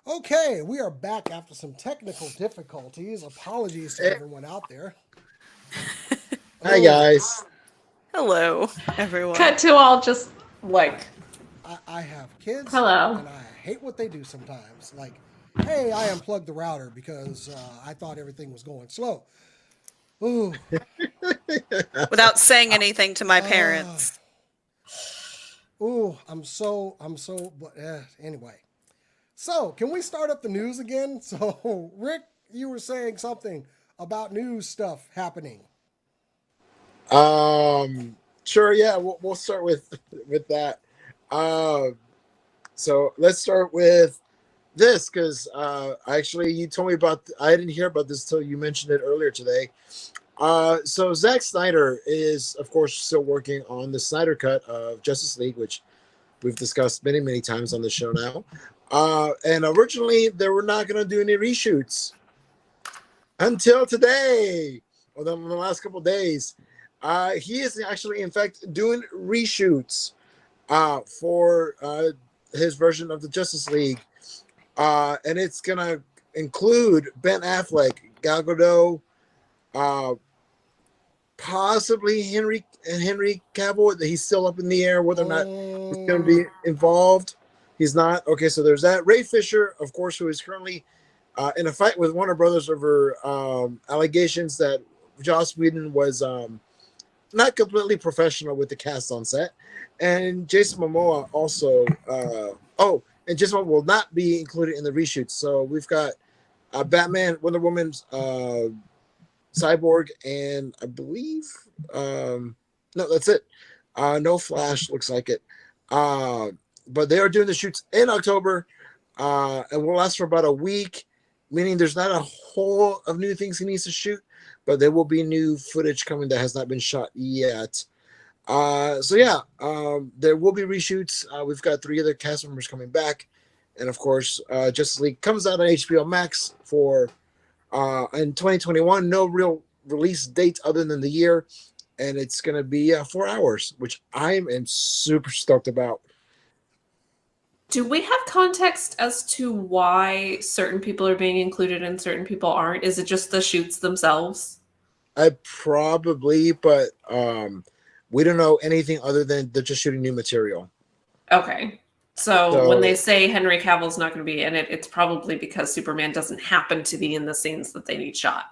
Okay, we are back after some technical difficulties. Apologies to Eh, everyone out there. Hi Oh, guys. Hello, everyone. Cut to all just like, I have kids hello. and I hate what they do sometimes. Like, hey, I unplugged the router because I thought everything was going slow. Ooh, Without saying anything to my uh, parents. but anyway. So, can we start up the news again? So, Rick, you were saying something about news stuff happening. Sure. Yeah, we'll start with that. Um, so let's start with this because actually you told me about. I didn't hear about this till you mentioned it earlier today. So Zack Snyder is, of course, still working on the Snyder cut of Justice League, which we've discussed many times on the show now. And originally they were not going to do any reshoots until today, or the last couple of days. He is actually, in fact, doing reshoots for his version of the Justice League, and it's gonna include Ben Affleck, Gal Gadot, uh, possibly Henry Cavill. He's still up in the air whether or not he's going to Um, be involved. He's not. Okay, so there's that. Ray Fisher, of course, who is currently in a fight with Warner Brothers over allegations that Joss Whedon was not completely professional with the cast on set. And Jason Momoa also. And Jason Momoa will not be included in the reshoots. So we've got Batman, Wonder Woman's Cyborg, and I believe no, that's it. No Flash looks like it. But they are doing the shoots in October, and will last for about a week, meaning there's not a whole of new things he needs to shoot, but there will be new footage coming that has not been shot yet. So yeah, there will be reshoots. We've got 3 other cast members coming back, and of course, Justice League comes out on HBO Max for in 2021. No real release date other than the year, and it's going to be 4 hours, which I am super stoked about. Do we have context as to why certain people are being included and certain people aren't? Is it just the shoots themselves? I probably, but we don't know anything other than they're just shooting new material. Okay. So when they So say Henry Cavill's not going to be in it, it's probably because Superman doesn't happen to be in the scenes that they need shot.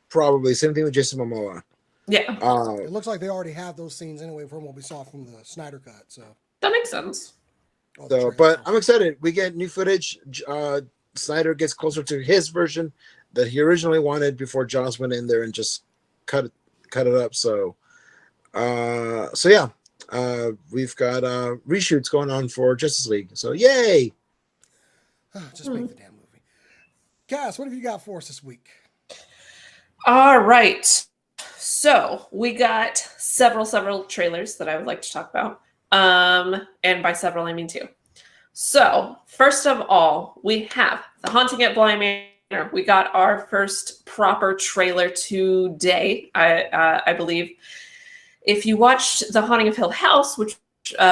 probably same thing with Jason Momoa. Yeah, it looks like they already have those scenes anyway from what we saw from the Snyder cut. So, that makes sense. the So, trailer. but I'm excited. We get new footage. Snyder gets closer to his version that he originally wanted before Joss went in there and just cut it up. So yeah, we've got reshoots going on for Justice League. So yay! Just make the damn movie. Cass, what have you got for us this week? All right. So we got several trailers that I would like to talk about. And by several, I mean 2. So first of all, we have The Haunting at Bly Manor. We got our first proper trailer today, I believe. If you watched The Haunting of Hill House, which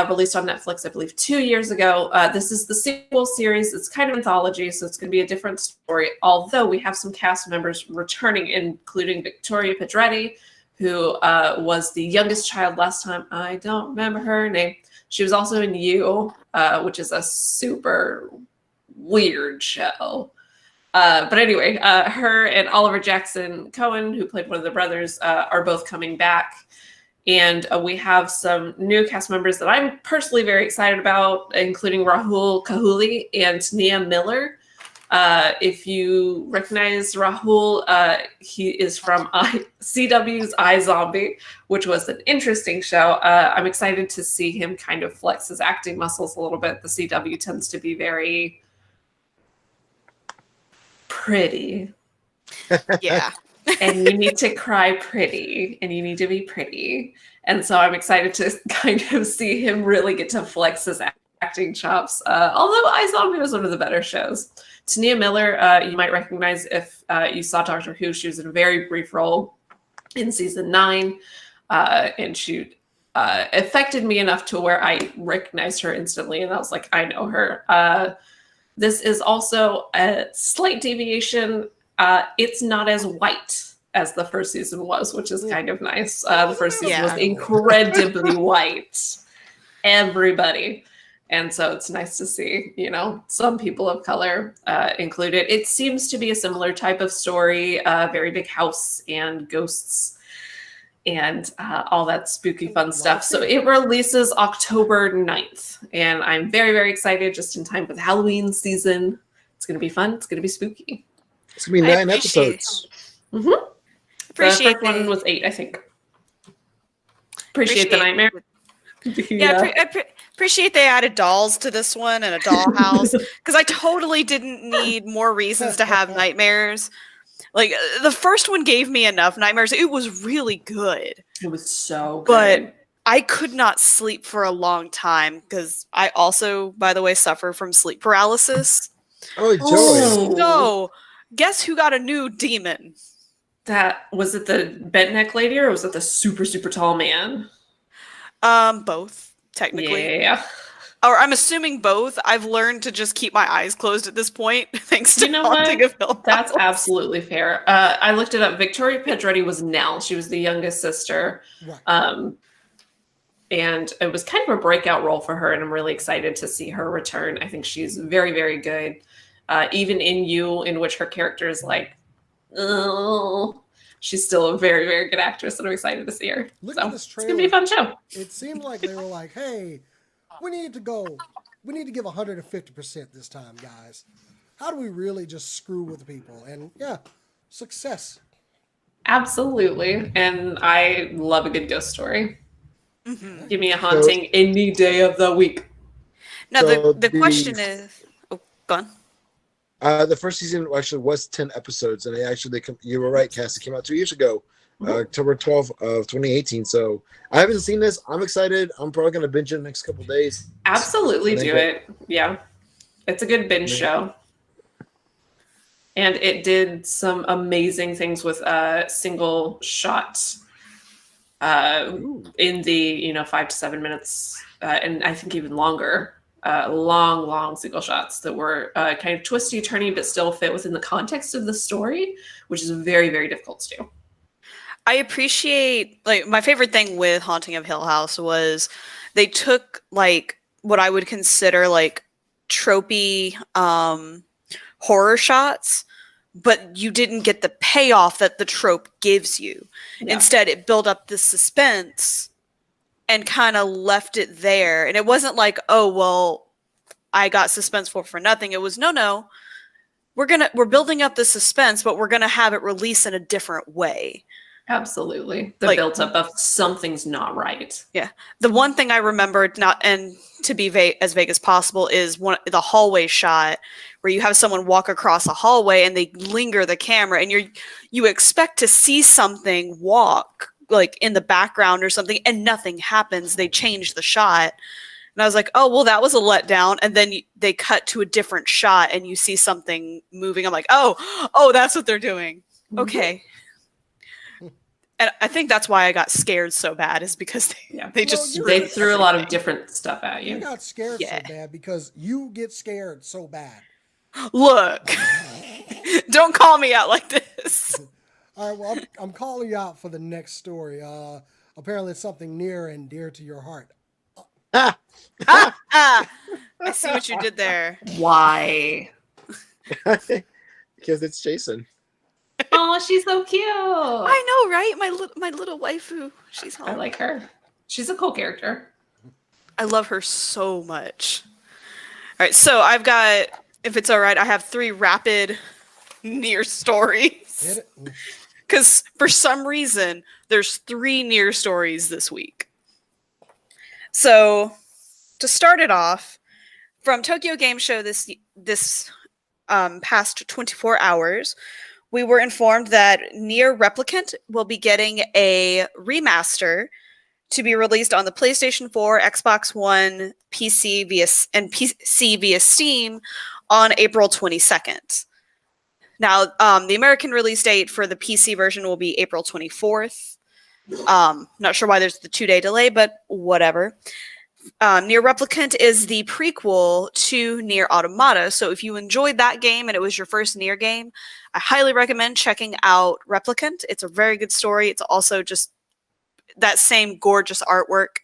released on Netflix, I believe, 2 years ago, this is the sequel series. It's kind of anthology, so it's going to be a different story. Although we have some cast members returning, including Victoria Pedretti, who was the youngest child last time. I don't remember her name. She was also in You, which is a super weird show. But anyway, her and Oliver Jackson Cohen, who played one of the brothers, are both coming back. And we have some new cast members that I'm personally very excited about, including Rahul Kahuli and Nia Miller. If you recognize Rahul, he is from CW's iZombie, which was an interesting show. I'm excited to see him kind of flex his acting muscles a little bit. The CW tends to be very pretty. Yeah. And you need to cry pretty, and you need to be pretty. And so I'm excited to kind of see him really get to flex his acting chops. Although iZombie was one of the better shows. Tania Miller, you might recognize if you saw Doctor Who. She was in a very brief role in season 9, and she affected me enough to where I recognized her instantly, and I was like, I know her. This is also a slight deviation. It's not as white as the first season was, which is kind of nice. The first season was Yeah. incredibly white. Everybody. And so it's nice to see, some people of color included. It seems to be a similar type of story, very big house and ghosts and all that spooky fun stuff. So it releases October 9th. And I'm very, very excited, just in time for the Halloween season. It's going to be fun. It's going to be spooky. It's gonna be 9 episodes. Mm-hmm. Appreciate the first one was 8, I think. Appreciate the nightmare. Yeah, appreciate they added dolls to this one and a dollhouse, because I totally didn't need more reasons to have nightmares. Like, the first one gave me enough nightmares. It was really good. It was so good. But I could not sleep for a long time because I also, by the way, suffer from sleep paralysis. Oh, joy. Oh. So, guess who got a new demon? Was it the bent neck lady or was it the super, super tall man? Both, technically. Yeah. Or I'm assuming both. I've learned to just keep my eyes closed at this point, thanks to Haunting of Hill House. That's absolutely fair. I looked it up. Victoria Pedretti was Nell. She was the youngest sister. Right. And it was kind of a breakout role for her, and I'm really excited to see her return. I think she's very, very good. Even in You, in which her character is like, oh, she's still a very, very good actress, and I'm excited to see her. Look So at this it's trailer. going to be a fun show. It seemed like they were like, hey, we need to give 150% this time, guys. How do we really just screw with people? And yeah, success. Absolutely. And I love a good ghost story. Mm-hmm. Give me a haunting any day of the week. Now, So the question is... Oh, go on. The first season actually was 10 episodes, and you were right, Cass. It came out 2 years ago, October 12th of 2018. So I haven't seen this. I'm excited. I'm probably going to binge it in the next couple days. Absolutely do it. Yeah. It's a good binge show. And it did some amazing things with single shots in the 5 to 7 minutes, and I think even longer. Long single shots that were kind of twisty, turny, but still fit within the context of the story, which is very, very difficult to do. I appreciate, like, my favorite thing with Haunting of Hill House was they took, like, what I would consider, like, tropey horror shots, but you didn't get the payoff that the trope gives you. Yeah. Instead, it built up the suspense and kind of left it there. And it wasn't like, oh, well, I got suspenseful for nothing. It was, no, we're building up the suspense, but we're going to have it release in a different way. Absolutely. The build-up of something's not right. Yeah. The one thing I remembered, and to be as vague as possible, is the hallway shot where you have someone walk across a hallway and they linger the camera, and you expect to see something walk, like, in the background or something, and nothing happens. They change the shot. And I was like, oh, well, that was a letdown. And then they cut to a different shot and you see something moving. I'm like, oh, that's what they're doing. Okay. And I think that's why I got scared so bad, is because they threw a lot of different stuff at you. You got scared so bad because you get scared so bad. Look, don't call me out like this. All right, well, I'm calling you out for the next story. Apparently it's something near and dear to your heart. I see what you did there. Why? Because it's Jason. Oh, she's so cute. I know, right? My little waifu. She's home. I like her. She's a cool character. I love her so much. All right, so I've got, if it's all right, I have 3 rapid near stories. Because for some reason, there's 3 near stories this week. So to start it off, from Tokyo Game Show this past 24 hours, we were informed that Nier Replicant will be getting a remaster to be released on the PlayStation 4, Xbox One, PC via Steam on April 22nd. Now, the American release date for the PC version will be April 24th. Not sure why there's the 2-day delay, but whatever. Nier Replicant is the prequel to Nier Automata. So if you enjoyed that game and it was your first Nier game, I highly recommend checking out Replicant. It's a very good story. It's also just that same gorgeous artwork.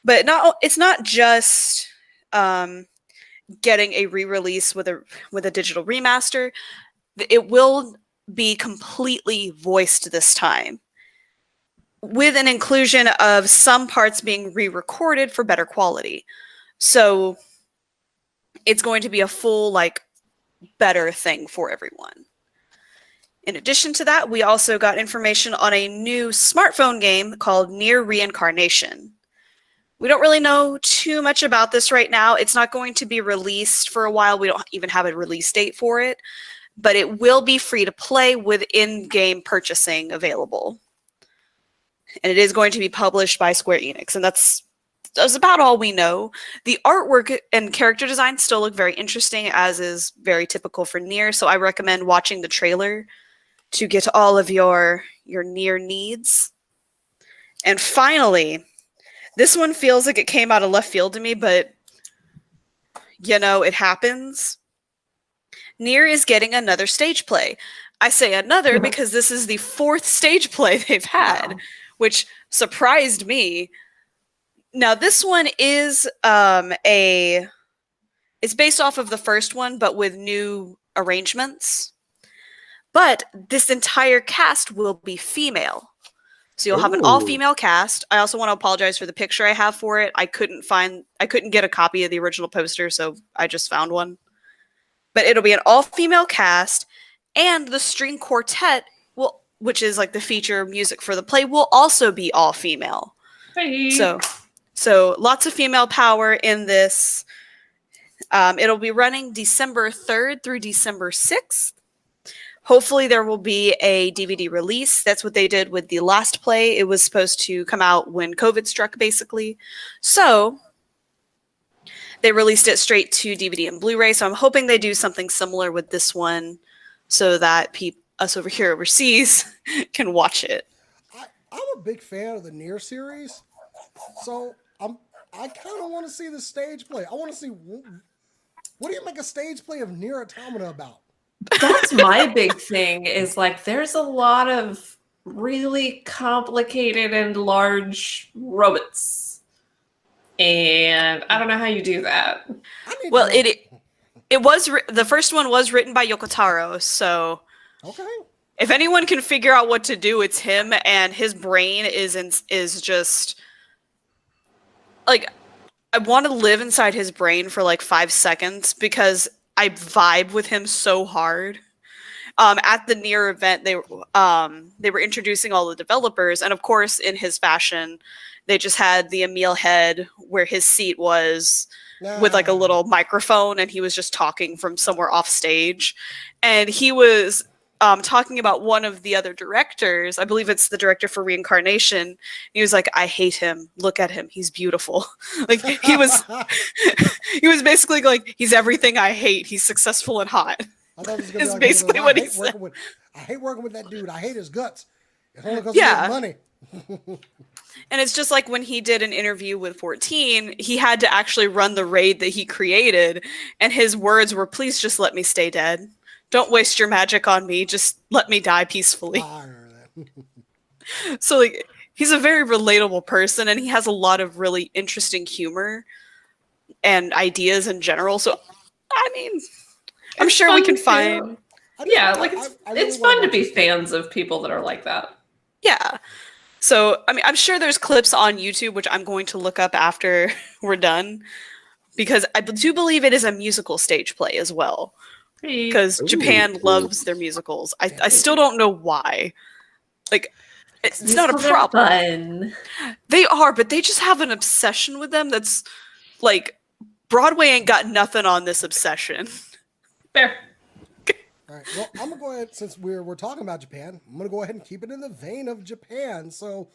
But it's not just getting a re-release with a digital remaster. It will be completely voiced this time, with an inclusion of some parts being re-recorded for better quality. So it's going to be a full, like, better thing for everyone. In addition to that, we also got information on a new smartphone game called Nier Reincarnation. We don't really know too much about this right now. It's not going to be released for a while. We don't even have a release date for it, but it will be free to play with in-game purchasing available. And it is going to be published by Square Enix, and that's about all we know. The artwork and character design still look very interesting, as is very typical for Nier, so I recommend watching the trailer to get all of your Nier needs. And finally, this one feels like it came out of left field to me, but, it happens. Nier is getting another stage play. I say another because this is the 4th stage play they've had, which surprised me. Now, this one is it's based off of the first one, but with new arrangements. But this entire cast will be female. So you'll have an all-female cast. I also want to apologize for the picture I have for it. I couldn't get a copy of the original poster, so I just found one. But it'll be an all-female cast, and the string quartet which is like the feature music for the play, will also be all female. Hey. So lots of female power in this. It'll be running December 3rd through December 6th. Hopefully there will be a DVD release. That's what they did with the last play. It was supposed to come out when COVID struck, basically. So they released it straight to DVD and Blu-ray. So I'm hoping they do something similar with this one so that us over here overseas can watch it. I'm a big fan of the Nier series, so I kind of want to see the stage play. I want to see what do you make a stage play of Nier Automata about? That's my big thing, is like there's a lot of really complicated and large robots, and I don't know how you do that. Well, it was the first one was written by Yoko Taro, so okay. If anyone can figure out what to do, it's him, and his brain is just like, I want to live inside his brain for like 5 seconds because I vibe with him so hard. At the Nier event, they were introducing all the developers, and of course, in his fashion, they just had the Emil head where his seat was with like a little microphone, and he was just talking from somewhere off stage, and he was talking about one of the other directors. I believe it's the director for Reincarnation. He was like, I hate him. Look at him. He's beautiful. Like he was basically like, he's everything I hate. He's successful and hot. I thought it was gonna Is be like, basically what he said. I hate working with that dude. I hate his guts. It's only because of money. And it's just like when he did an interview with 14, he had to actually run the raid that he created. And his words were, please just let me stay dead. Don't waste your magic on me. Just let me die peacefully. So like, he's a very relatable person, and he has a lot of really interesting humor and ideas in general. So, I mean, I'm sure we can find. Yeah, like it's fun to be fans of people that are like that. Yeah. So, I mean, I'm sure there's clips on YouTube, which I'm going to look up after we're done, because I do believe it is a musical stage play as well. Because Japan loves their musicals. I still don't know why. Like, it's not a problem. Fun. They are, but they just have an obsession with them that's like, Broadway ain't got nothing on this obsession. Fair. All right. Well, I'm gonna go ahead, since we're talking about Japan, I'm gonna go ahead and keep it in the vein of Japan. So,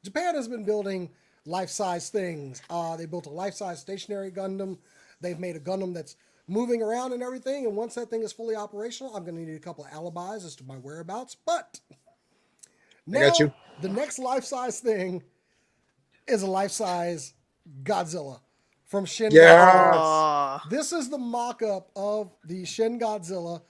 Japan has been building life-size things. They built a life-size stationary Gundam. They've made a Gundam that's moving around and everything. And once that thing is fully operational, I'm gonna need a couple of alibis as to my whereabouts. But now, I got you. The next life-size thing is a life-size Godzilla from Shin Yes. Oh. This is the mock-up of the Shin Godzilla.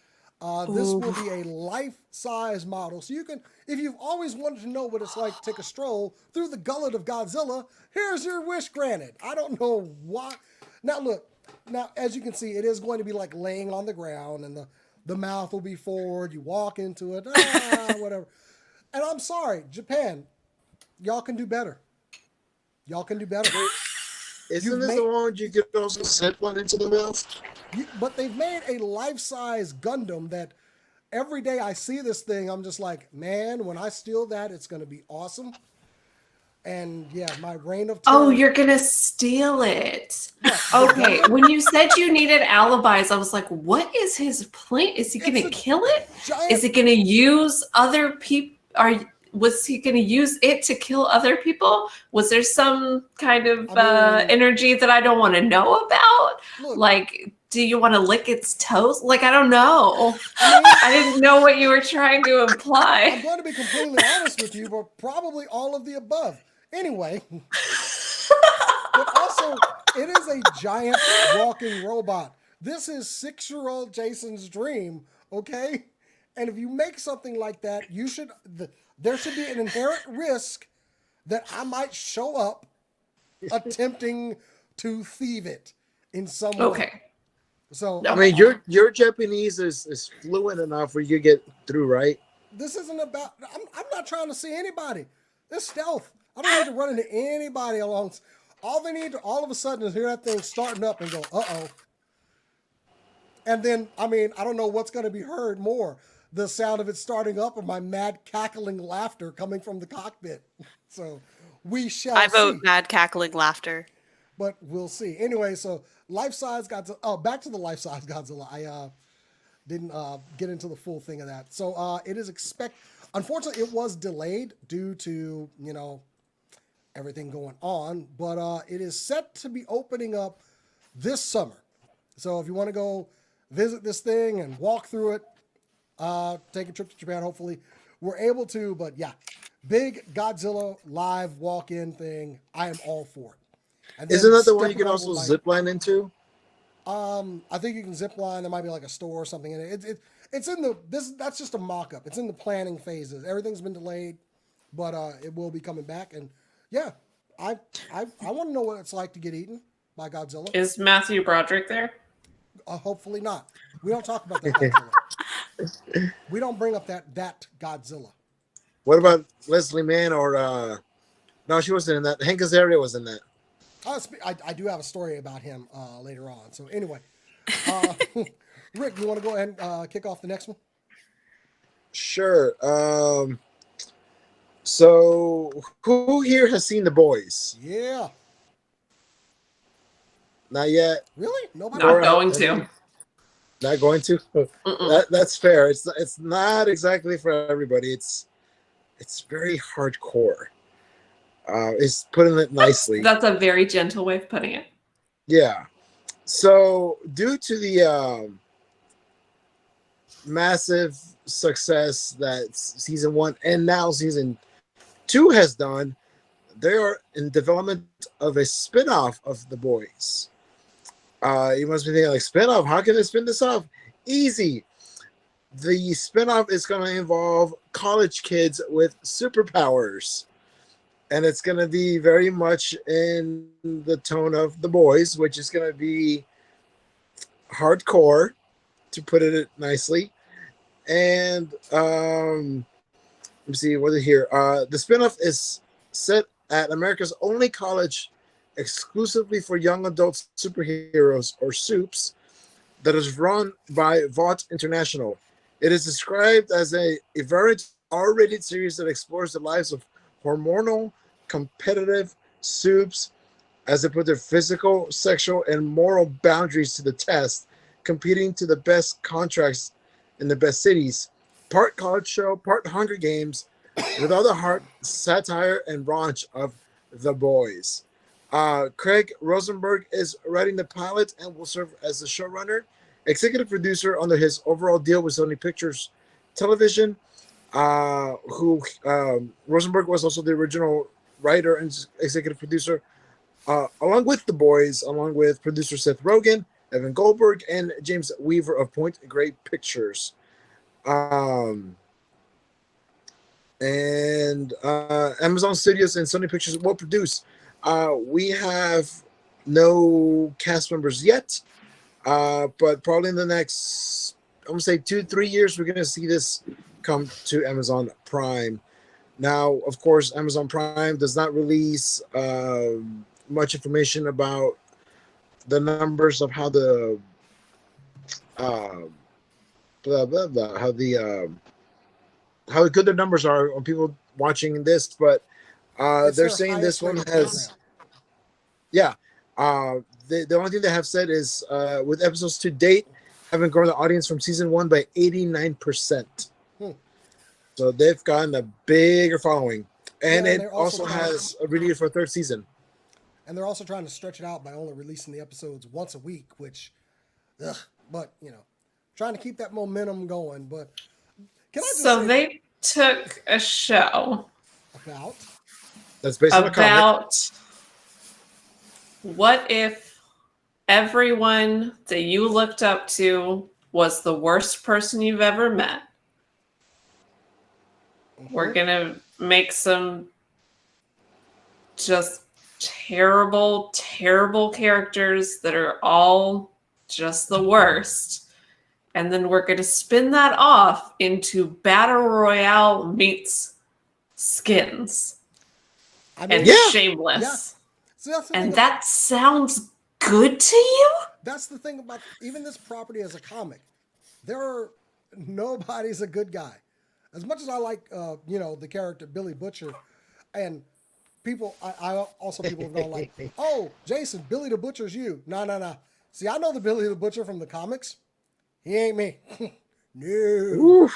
This will be a life-size model. So you can, if you've always wanted to know what it's like to take a stroll through the gullet of Godzilla, here's your wish granted. I don't know why. Now look, now as you can see, it is going to be like laying on the ground and the mouth will be forward. You walk into it, whatever. And I'm sorry, Japan, y'all can do better. Y'all can do better. Isn't this the one you could also set one into the mouth? But they've made a life-size Gundam that every day I see this thing, I'm just like, man, when I steal that, it's going to be awesome. And yeah, my reign of terror. Oh, you're going to steal it. Okay, when you said you needed alibis, I was like, what is his plan? Is he going to kill it? Is it going to use other people? Was he going to use it to kill other people? Was there some kind of energy that I don't want to know about? Look, like, do you want to lick its toes? Like, I don't know. I didn't know what you were trying to imply. I'm going to be completely honest with you, but probably all of the above. Anyway, but also, it is a giant walking robot. This is 6-year-old Jason's dream, okay? And if you make something like that, you should... There should be an inherent risk that I might show up attempting to thieve it in some way. Okay. So I mean, your Japanese is fluent enough where you get through, right? This isn't about. I'm not trying to see anybody. It's stealth. I don't need to run into anybody along. All they need to all of a sudden is hear that thing starting up and go, uh-oh. And then, I mean, I don't know what's going to be heard more. The sound of it starting up or my mad cackling laughter coming from the cockpit. So we shall see. I vote mad cackling laughter. But we'll see. Anyway, so life-size Godzilla. Oh, back to the life-size Godzilla. I didn't get into the full thing of that. So it is unfortunately, it was delayed due to, everything going on. But it is set to be opening up this summer. So if you want to go visit this thing and walk through it, take a trip to Japan, hopefully we're able to. But yeah, big Godzilla live walk-in thing. I am all for it. Isn't that the one you can also zip line into? I think you can zip line. There might be like a store or something in it. It's in that's just a mock-up. It's in the planning phases. Everything's been delayed, but it will be coming back. And yeah, I want to know what it's like to get eaten by Godzilla. Is Matthew Broderick there? Hopefully not. We don't talk about that Godzilla. We don't bring up that Godzilla. What about Leslie Mann or no, she wasn't in that. Hank Azaria was in that. I do have a story about him later on. So anyway, Rick, you want to go ahead and kick off the next one? Sure. So who here has seen The Boys? Yeah. Not yet. Really? Nobody? Not going to. Not going to? That's fair. It's not exactly for everybody. It's very hardcore. It's putting it nicely. That's a very gentle way of putting it. Yeah. So due to the massive success that season 1 and now season 2 has done, they are in development of a spin-off of The Boys. You must be thinking, like, spin-off? How can they spin this off? Easy. The spin-off is going to involve college kids with superpowers. And it's going to be very much in the tone of The Boys, which is going to be hardcore, to put it nicely. And let me see what is here. The spinoff is set at America's only college exclusively for young adult superheroes, or SUPs, that is run by Vought International. It is described as a very R-rated series that explores the lives of hormonal, competitive SUPs as they put their physical, sexual, and moral boundaries to the test, competing to the best contracts in the best cities. Part college show, part Hunger Games, with all the heart, satire, and raunch of The Boys. Craig Rosenberg is writing the pilot and will serve as the showrunner, executive producer under his overall deal with Sony Pictures Television. Rosenberg was also the original writer and executive producer along with the boys, along with producer Seth Rogen, Evan Goldberg, and James Weaver of Point Grey Pictures. And Amazon Studios and Sony Pictures will produce. We have no cast members yet, but probably in the next, I'm gonna say 2-3 years, we're gonna see this come to Amazon Prime. Now, of course, Amazon Prime does not release much information about the numbers of how the blah blah blah, how good the numbers are on people watching this, but they're saying this one has, yeah. The only thing they have said is with episodes to date, having grown the audience from season 1 by 89%. So they've gotten a bigger following, and Yeah, it also has a renewed for a 3rd season. And they're also trying to stretch it out by only releasing the episodes once a week, which, but trying to keep that momentum going. But can I just So say they took a show about That's based on a comic. about what if everyone that you looked up to was the worst person you've ever met. We're gonna make some just terrible, terrible characters that are all just the worst. And then we're gonna spin that off into Battle Royale meets Skins and Shameless. Yeah. So that's the thing And that sounds good to you? That's the thing about even this property as a comic. Nobody's a good guy. As much as I like, the character Billy Butcher, and people, I also people have gone like, oh, Jason, Billy the Butcher's you. No. See, I know the Billy the Butcher from the comics. He ain't me. No. Oof.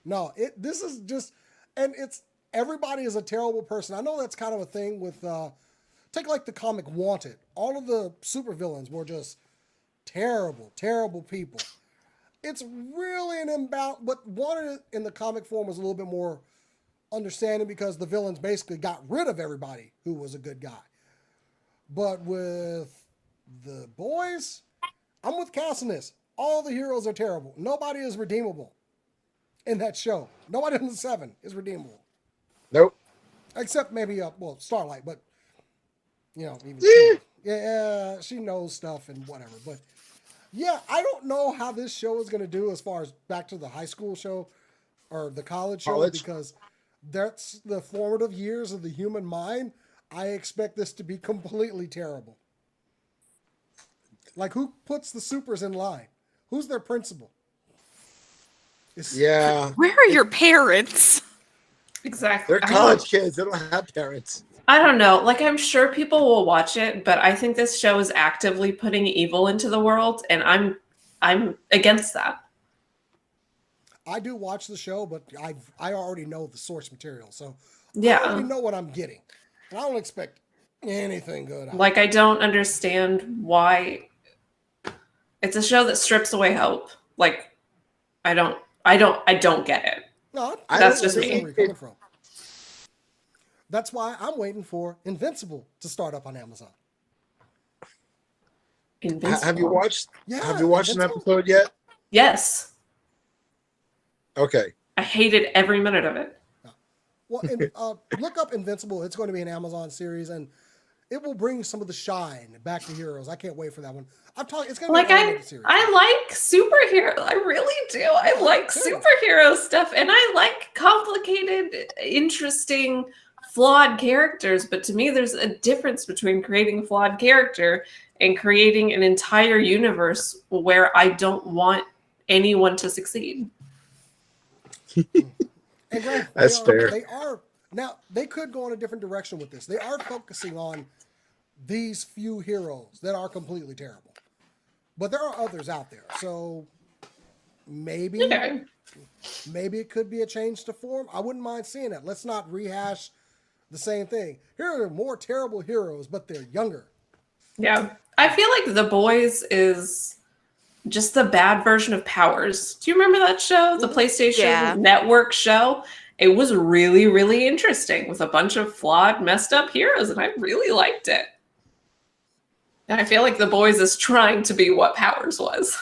No, this is just, and it's, everybody is a terrible person. I know that's kind of a thing with, take like the comic Wanted. All of the supervillains were just terrible, terrible people. It's really an imbalance. What Wanted in the comic form was a little bit more understanding because the villains basically got rid of everybody who was a good guy. But with the boys, I'm with Cass in this. All the heroes are terrible. Nobody is redeemable in that show. Nobody in the 7 is redeemable. Nope. Except maybe, Starlight, but, even she knows stuff and whatever. But, yeah, I don't know how this show is going to do as far as back to the high school show or the college show because that's the formative years of the human mind. I expect this to be completely terrible. Like, who puts the supers in line? Who's their principal? Yeah. Where are your parents? Exactly. They're college kids. They don't have parents. I don't know. Like, I'm sure people will watch it, but I think this show is actively putting evil into the world, and I'm against that. I do watch the show, but I already know the source material, so Yeah. I already know what I'm getting, and I don't expect anything good. Like, I don't understand why it's a show that strips away hope. Like, I don't get it. No, That's just understand me. where you're coming from. That's why I'm waiting for Invincible to start up on Amazon. Invincible. Have you watched? Yeah, Have you watched an Invincible. episode yet? Yes. Okay. I hated every minute of it. Well, look up Invincible. It's going to be an Amazon series, and it will bring some of the shine back to heroes. I can't wait for that one. It's going to Like, be an animated series. I like superhero. I really do. I like superhero stuff, and I like complicated, interesting, flawed characters. But to me, there's a difference between creating a flawed character and creating an entire universe where I don't want anyone to succeed. And Greg, That's fair. Now, they could go in a different direction with this. They are focusing on these few heroes that are completely terrible. But there are others out there. So maybe it could be a change to form. I wouldn't mind seeing it. Let's not rehash the same thing. Here are more terrible heroes, but they're younger. Yeah. I feel like The Boys is just the bad version of Powers. Do you remember that show? The PlayStation Yeah. Network show? it was really, really interesting with a bunch of flawed, messed up heroes, and I really liked it. And I feel like The Boys is trying to be what Powers was.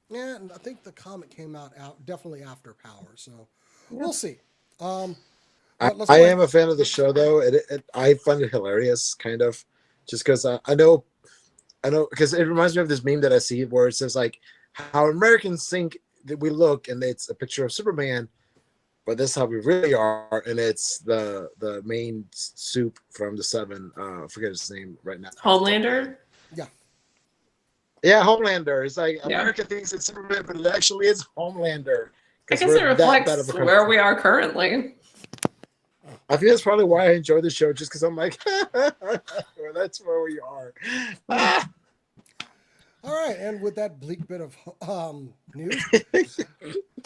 Yeah, and I think the comic came out definitely after Power, so we'll see. Let's I go am a fan of the show, though. I find it hilarious, kind of, just because I know, because it reminds me of this meme that I see where it says like how Americans think that we look, and it's a picture of Superman, but this is how we really are, and it's the main soup from the Seven. I forget his name right now. Homelander? Yeah, Homelander. It's like Yeah. America thinks it's Superman, but it actually is Homelander. I 'Cause guess we're it that bad reflects of a country. where we are currently. I think that's probably why I enjoy the show, just because I'm like, well, that's where we are. Ah. All right, and with that bleak bit of news,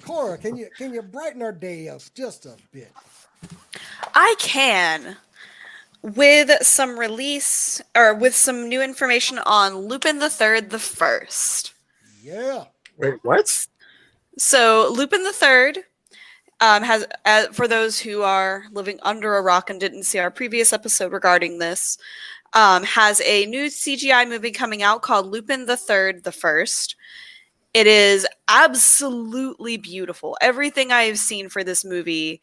Cora, can you brighten our day up just a bit? I can. With some with some new information on Lupin III the First. Yeah. Wait, what? So Lupin III has, for those who are living under a rock and didn't see our previous episode regarding this, has a new CGI movie coming out called Lupin III the First. It is absolutely beautiful. Everything I have seen for this movie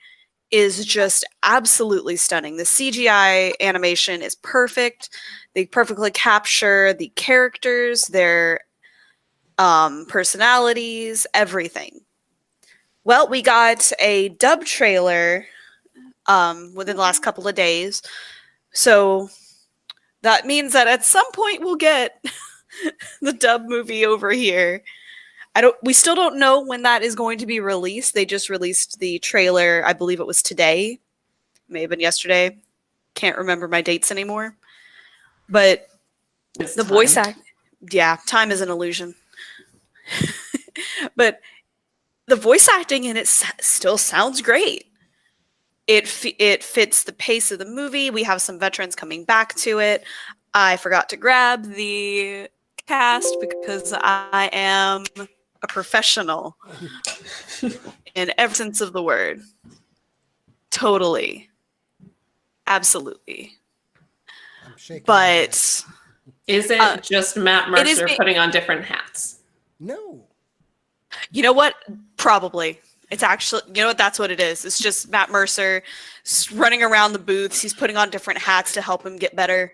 is just absolutely stunning. The CGI animation is perfect. They perfectly capture the characters, their personalities, everything. Well, we got a dub trailer within the last couple of days. So that means that at some point we'll get the dub movie over here. We still don't know when that is going to be released. They just released the trailer, I believe it was today. May have been yesterday. Can't remember my dates anymore. But It's the time. voice act, yeah, time is an illusion. But the voice acting in it still sounds great. It fits the pace of the movie. We have some veterans coming back to it. I forgot to grab the cast because I am a professional in every sense of the word. Totally. Absolutely. I'm shaking. But Is it just Matt Mercer is- putting on different hats? No. you know what? Probably. It's actually, you know what? That's what it is. It's just Matt Mercer running around the booths. He's putting on different hats to help him get better.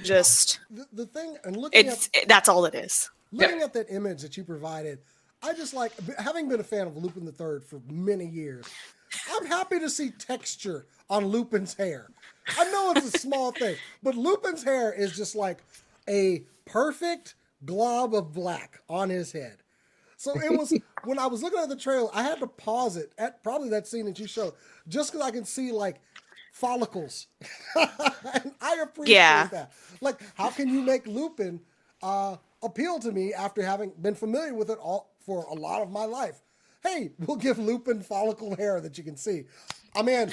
Just, The thing, and looking that's all it is. at that image that you provided, I just like, having been a fan of Lupin III for many years, I'm happy to see texture on Lupin's hair. I know it's a small thing, but Lupin's hair is just like a perfect glob of black on his head. So it was, when I was looking at the trailer, I had to pause it at probably that scene that you showed, just because I can see like follicles. And I appreciate that. Like, how can you make Lupin appeal to me after having been familiar with it all for a lot of my life? Hey, we'll give Lupin follicle hair that you can see. I'm in.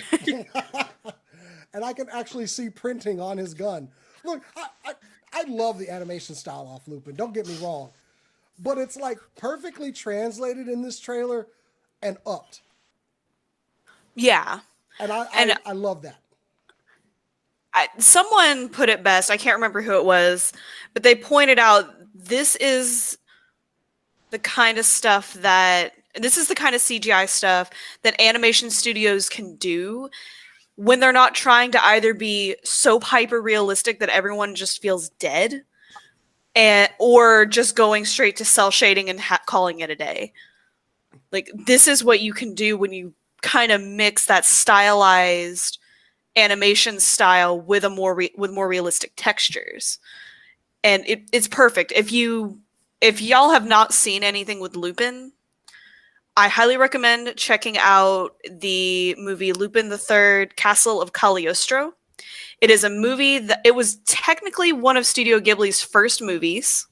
And I can actually see printing on his gun. Look, I love the animation style off Lupin. Don't get me wrong. But it's like perfectly translated in this trailer and upped. Yeah. And I love that. Someone put it best. I can't remember who it was, but they pointed out this is the kind of CGI stuff that animation studios can do when they're not trying to either be so hyper realistic that everyone just feels dead, or just going straight to cell shading and calling it a day. Like, this is what you can do when you kind of mix that stylized animation style with more realistic textures, and it's perfect. If y'all have not seen anything with Lupin, I highly recommend checking out the movie Lupin III: Castle of Cagliostro. It is a movie that it was technically one of Studio Ghibli's first movies.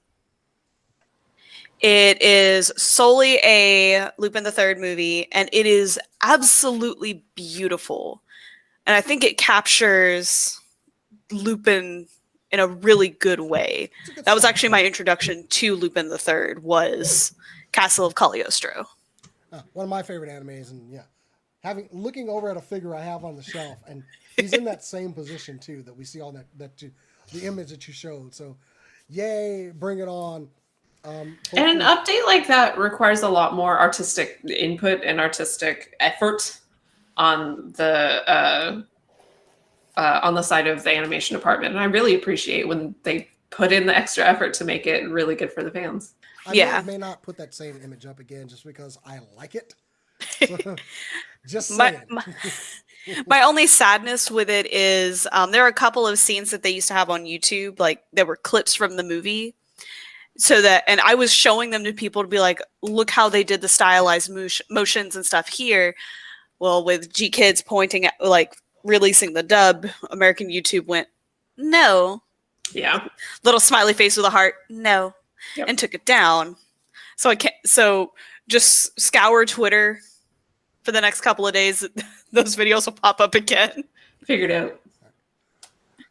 It is solely a Lupin III movie, and it is absolutely beautiful. And I think it captures Lupin in a really good way. That was actually my introduction to Lupin III, was Castle of Cagliostro. One of my favorite animes, and yeah, looking over at a figure I have on the shelf, and he's in that same position too that we see on the image that you showed. So, yay, bring it on. And an update like that requires a lot more artistic input and artistic effort on the side of the animation department. And I really appreciate when they put in the extra effort to make it really good for the fans. I may not put that same image up again just because I like it. So, just saying. My only sadness with it is there are a couple of scenes that they used to have on YouTube, like there were clips from the movie. And I was showing them to people to be like, look how they did the stylized motions and stuff here. Well, with G Kids pointing at, like, releasing the dub, American YouTube went, no. Yeah. Little smiley face with a heart, no. Yep. And took it down. So just scour Twitter for the next couple of days. Those videos will pop up again. Figured out.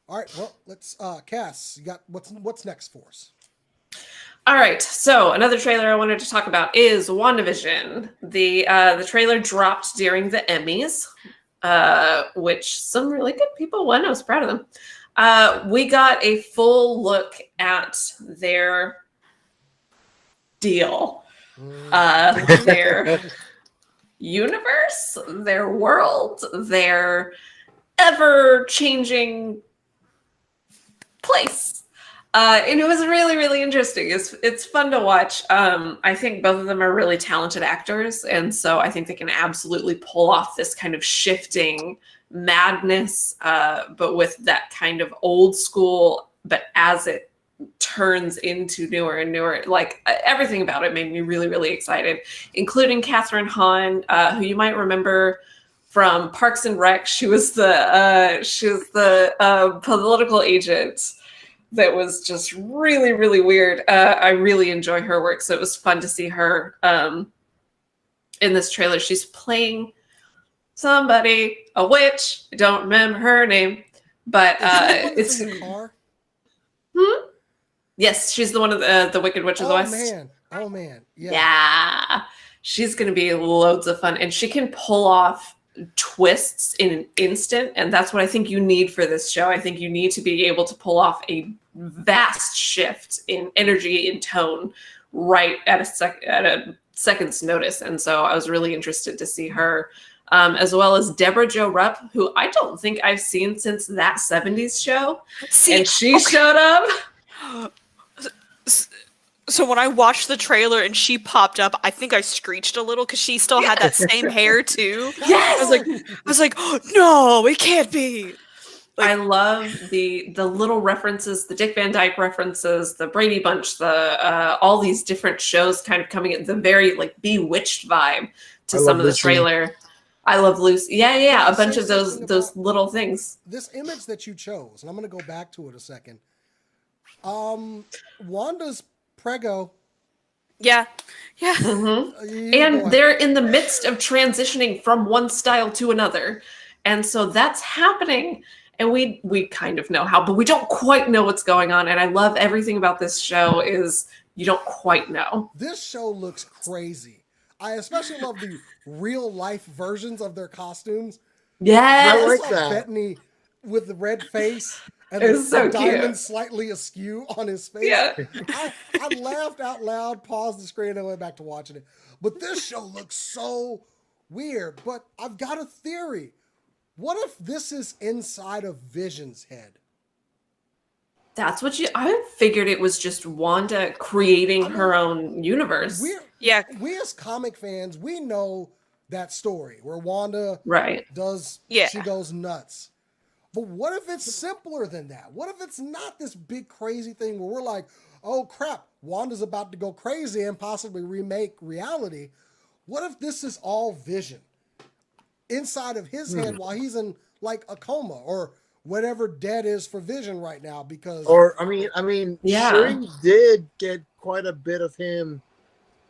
All right, well, let's Cass, you got what's next for us? All right, so another trailer I wanted to talk about is WandaVision. The trailer dropped during the Emmys, which some really good people won. I was proud of them. We got a full look at their deal, their universe, their world, their ever-changing place. And it was really, really interesting. It's fun to watch. I think both of them are really talented actors. And so I think they can absolutely pull off this kind of shifting madness, but with that kind of old school, but as it turns into newer and newer, like everything about it made me really, really excited, including Catherine Hahn, who you might remember from Parks and Rec. She was the political agent that was just really, really weird. I really enjoy her work, so it was fun to see her in this trailer. She's playing somebody, a witch. I don't remember her name, but it's in the car. Yes, she's the one of the Wicked Witch of the West. Oh man, yeah. She's gonna be loads of fun, and she can pull off twists in an instant, and that's what I think you need for this show. I think you need to be able to pull off a vast shift in energy and tone right at a second's notice. And so I was really interested to see her, as well as Deborah Jo Rupp, who I don't think I've seen since That 70s Show. And she showed up. So when I watched the trailer and she popped up, I think I screeched a little because she still had that same hair too. Yes! I was like, oh, no, it can't be. Like, I love the little references, the Dick Van Dyke references, the Brady Bunch, the all these different shows kind of coming at the very like Bewitched vibe to some of the trailer. I love Lucy. Yeah, a bunch of those little things. This image that you chose, and I'm going to go back to it a second. Wanda's Prego. Yeah. Mm-hmm. And they're in the midst of transitioning from one style to another. And so that's happening. And we kind of know how, but we don't quite know what's going on. And I love everything about this show is you don't quite know. This show looks crazy. I especially love the real life versions of their costumes. Yes. I like that. Bettany with the red face. And the diamond slightly askew on his face. Yeah. I laughed out loud, paused the screen, and went back to watching it. But this show looks so weird. But I've got a theory. What if this is inside of Vision's head? That's what I figured it was just Wanda creating her own universe. We as comic fans, we know that story where Wanda she goes nuts. But what if it's simpler than that? What if it's not this big crazy thing where we're like, oh crap, Wanda's about to go crazy and possibly remake reality? What if this is all Vision inside of his head while he's in like a coma or whatever dead is for Vision right now? Because Shuri did get quite a bit of him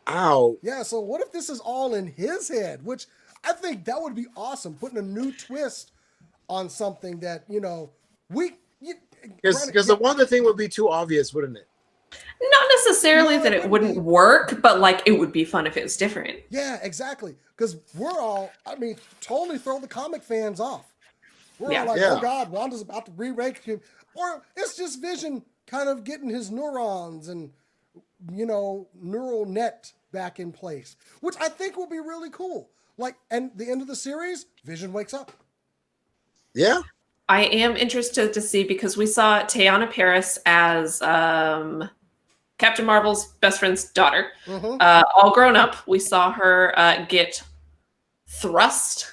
out. Yeah, so what if this is all in his head? Which I think that would be awesome, putting a new twist on something that, because the Wanda thing would be too obvious, wouldn't it? Not necessarily No, that it it wouldn't wouldn't be. work, but like it would be fun if it was different. Yeah, exactly. Because we're all, I mean, totally throw the comic fans off. We're all Yeah. like, Yeah. oh God, Wanda's about to re-rake him. Or it's just Vision kind of getting his neurons and, neural net back in place, which I think will be really cool. Like, and the end of the series, Vision wakes up. Yeah. I am interested to see because we saw Teyana Paris as Captain Marvel's best friend's daughter, all grown up. We saw her get thrust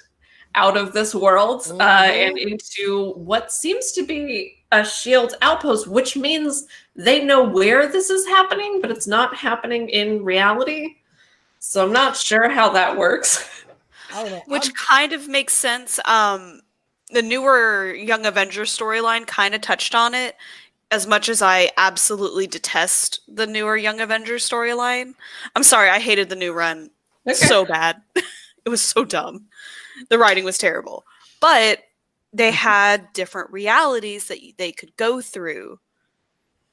out of this world and into what seems to be a shield outpost, which means they know where this is happening, but it's not happening in reality. So I'm not sure how that works. I don't know. Which kind of makes sense. The newer Young Avengers storyline kind of touched on it, as much as I absolutely detest the newer Young Avengers storyline. I'm sorry, I hated the new run so bad. It was so dumb. The writing was terrible. But they had different realities that they could go through.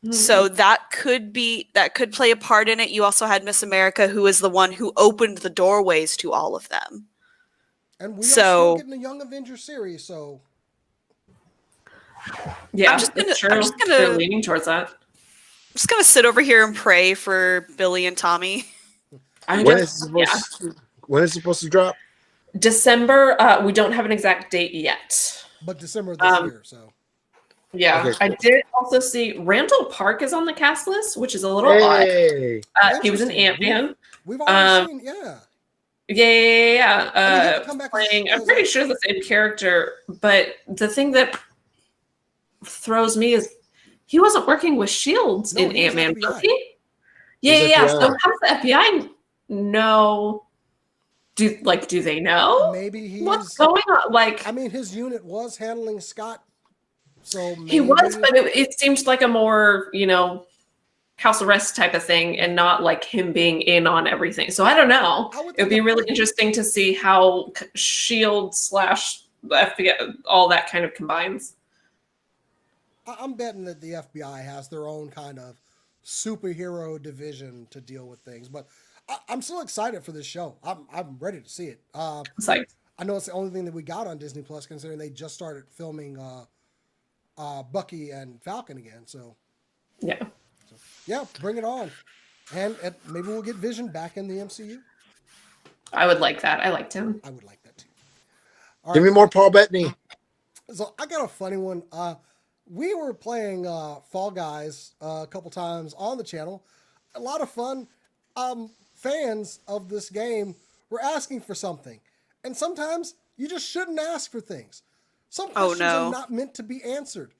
So that could play a part in it. You also had Miss America, who is the one who opened the doorways to all of them. And we are still getting a Young Avengers series, so Yeah, I'm just gonna they're leaning towards that. I'm just gonna sit over here and pray for Billy and Tommy. When is it supposed to drop? December. We don't have an exact date yet. but December this year, so. Yeah, Okay, I did also see Randall Park is on the cast list, which is a little odd. He was an Ant-Man. We've already seen, yeah. Yeah. I mean, he could come back Playing, as I'm pretty sure the same character, but the thing that throws me is he wasn't working with Shields No, in he was Ant-Man, FBI. was he? Yeah. He's So FBI. how does the FBI know? Do they know Maybe he's what's going on? Like, I mean, his unit was handling Scott, so maybe, he was, but it seems like a more, house arrest type of thing and not like him being in on everything. So I don't know. It would be really interesting to see how Shield / FBI, all that kind of combines. I'm betting that the FBI has their own kind of superhero division to deal with things, but I'm still excited for this show. I'm ready to see it. It's like, I know it's the only thing that we got on Disney Plus, considering they just started filming Bucky and Falcon again. So yeah, bring it on, and maybe we'll get Vision back in the MCU. I would like that. I liked him. I would like that too. All Give right. me more Paul Bettany. So I got a funny one. We were playing Fall Guys a couple times on the channel. A lot of fun. Fans of this game were asking for something. And sometimes you just shouldn't ask for things. Some questions are not meant to be answered.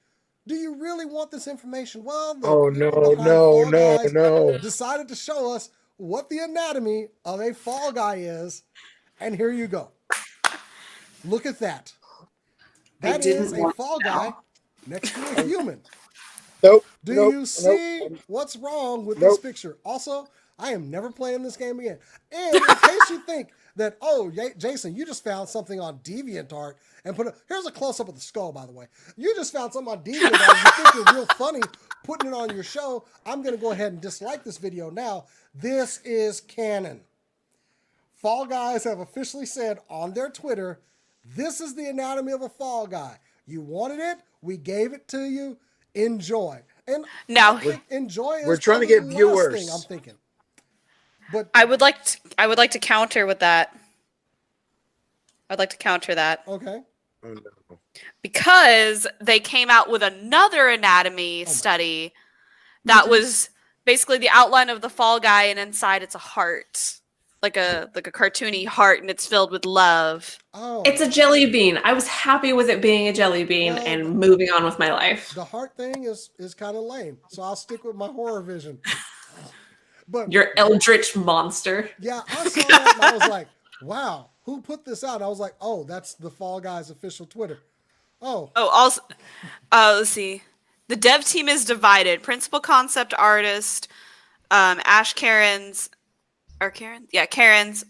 Do you really want this information? Well, no. Decided to show us what the anatomy of a Fall Guy is. And here you go. Look at that. That is a Fall Guy next to a human. Nope. Do you see what's wrong with this picture? Also, I am never playing this game again. And in case you think that, Jason, you just found something on DeviantArt and here's a close-up of the skull, by the way. You just found something on DeviantArt. You think you're real funny putting it on your show. I'm going to go ahead and dislike this video now. This is canon. Fall Guys have officially said on their Twitter, this is the anatomy of a Fall Guy. You wanted it. We gave it to you. Enjoy. And now enjoy. We're trying to get viewers. Thing I'm thinking. But I would like to counter with that. I'd like to counter that. Okay. Oh, no. Because they came out with another anatomy study that was basically the outline of the Fall Guy, and inside it's a heart. Like a cartoony heart, and it's filled with love. Oh. It's a jelly bean. I was happy with it being a jelly bean and moving on with my life. The heart thing is kind of lame, so I'll stick with my horror vision. But Your eldritch monster. yeah, I saw that and I was like, wow, who put this out? I was like, oh, that's the Fall Guys official Twitter. Oh. Oh, also, let's see. The dev team is divided. Principal concept artist, Karen's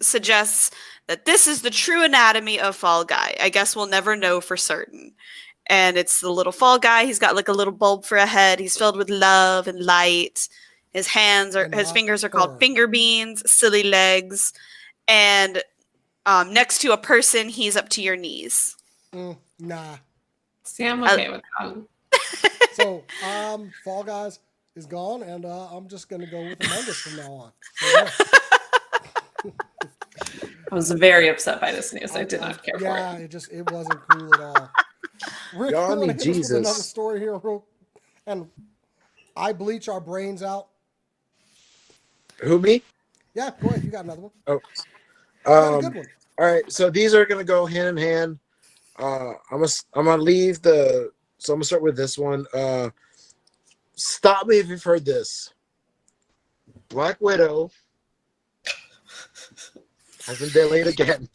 suggests that this is the true anatomy of Fall Guy. I guess we'll never know for certain. And it's the little Fall Guy. He's got like a little bulb for a head. He's filled with love and light. His hands are And his not fingers are her. called finger beans, silly legs, and next to a person, he's up to your knees. Nah. See, I'm okay with that. So, Fall Guys is gone, and I'm just gonna go with Among Us from now on. So, yeah. I was very upset by this news. I did not care Yeah, for it. it wasn't cool at all. Rick, Y'all you want to need hit us with another Jesus. story here, real, and I bleach our brains out. Who, me? Yeah, go ahead. You got another one. Oh, You got a good one. all right. So these are gonna go hand in hand. I'm gonna leave the. So I'm gonna start with this one. Stop me if you've heard this. Black Widow has been delayed again.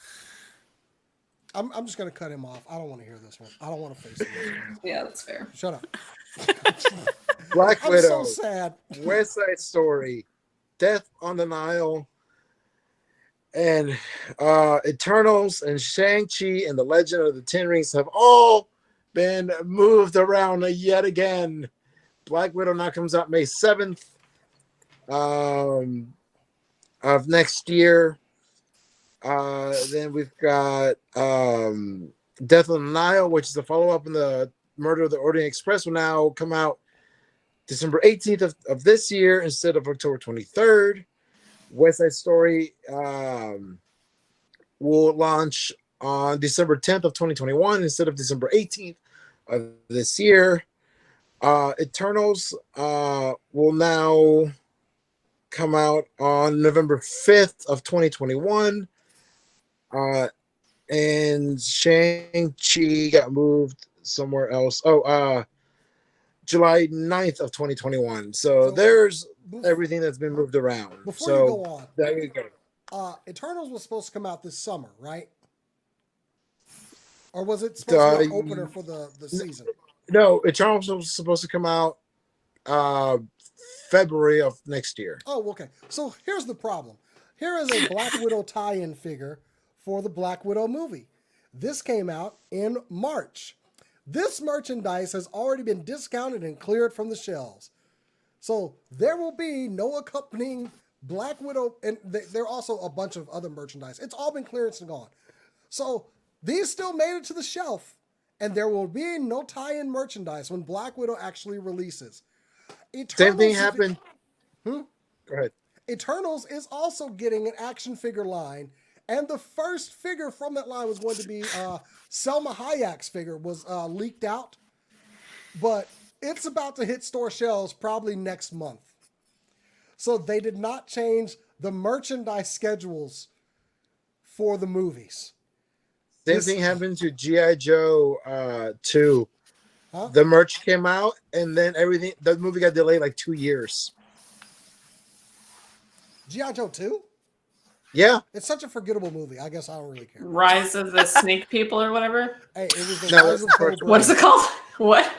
I'm just gonna cut him off. I don't want to hear this one. I don't want to face him. Yeah, that's fair. Shut up. Black I'm Widow, so sad. West Side Story, Death on the Nile, and Eternals and Shang-Chi and the Legend of the Ten Rings have all been moved around yet again. Black Widow now comes out May 7th of next year. Then we've got Death on the Nile, which is a follow-up in the Murder of the Orient Express, will now come out December 18th of this year instead of October 23rd. West Side Story will launch on December 10th of 2021 instead of December 18th of this year. Eternals will now come out on November 5th of 2021. And Shang-Chi got moved somewhere else. July 9th of 2021. So there's everything that's been moved around. Before you go on, there you go. Eternals was supposed to come out this summer, right? Or was it supposed to be an opener for the season? No, Eternals was supposed to come out February of next year. Oh, okay. So here's the problem. Here is a Black Widow tie-in figure for the Black Widow movie. This came out in March. This merchandise has already been discounted and cleared from the shelves. So there will be no accompanying Black Widow, and there are also a bunch of other merchandise. It's all been clearanced and gone. So these still made it to the shelf, and there will be no tie-in merchandise when Black Widow actually releases. Same thing happened. Go ahead. Eternals is also getting an action figure line, and the first figure from that line was going to be Selma Hayek's figure was leaked out, but it's about to hit store shelves probably next month. So they did not change the merchandise schedules for the movies. Same thing happened to G.I. Joe 2. Huh? The merch came out, and then the movie got delayed like 2 years. G.I. Joe 2? Yeah. It's such a forgettable movie. I guess I don't really care. Rise of the Snake People or whatever. Hey, it was the No, Rise of Cobra. What is it called? What?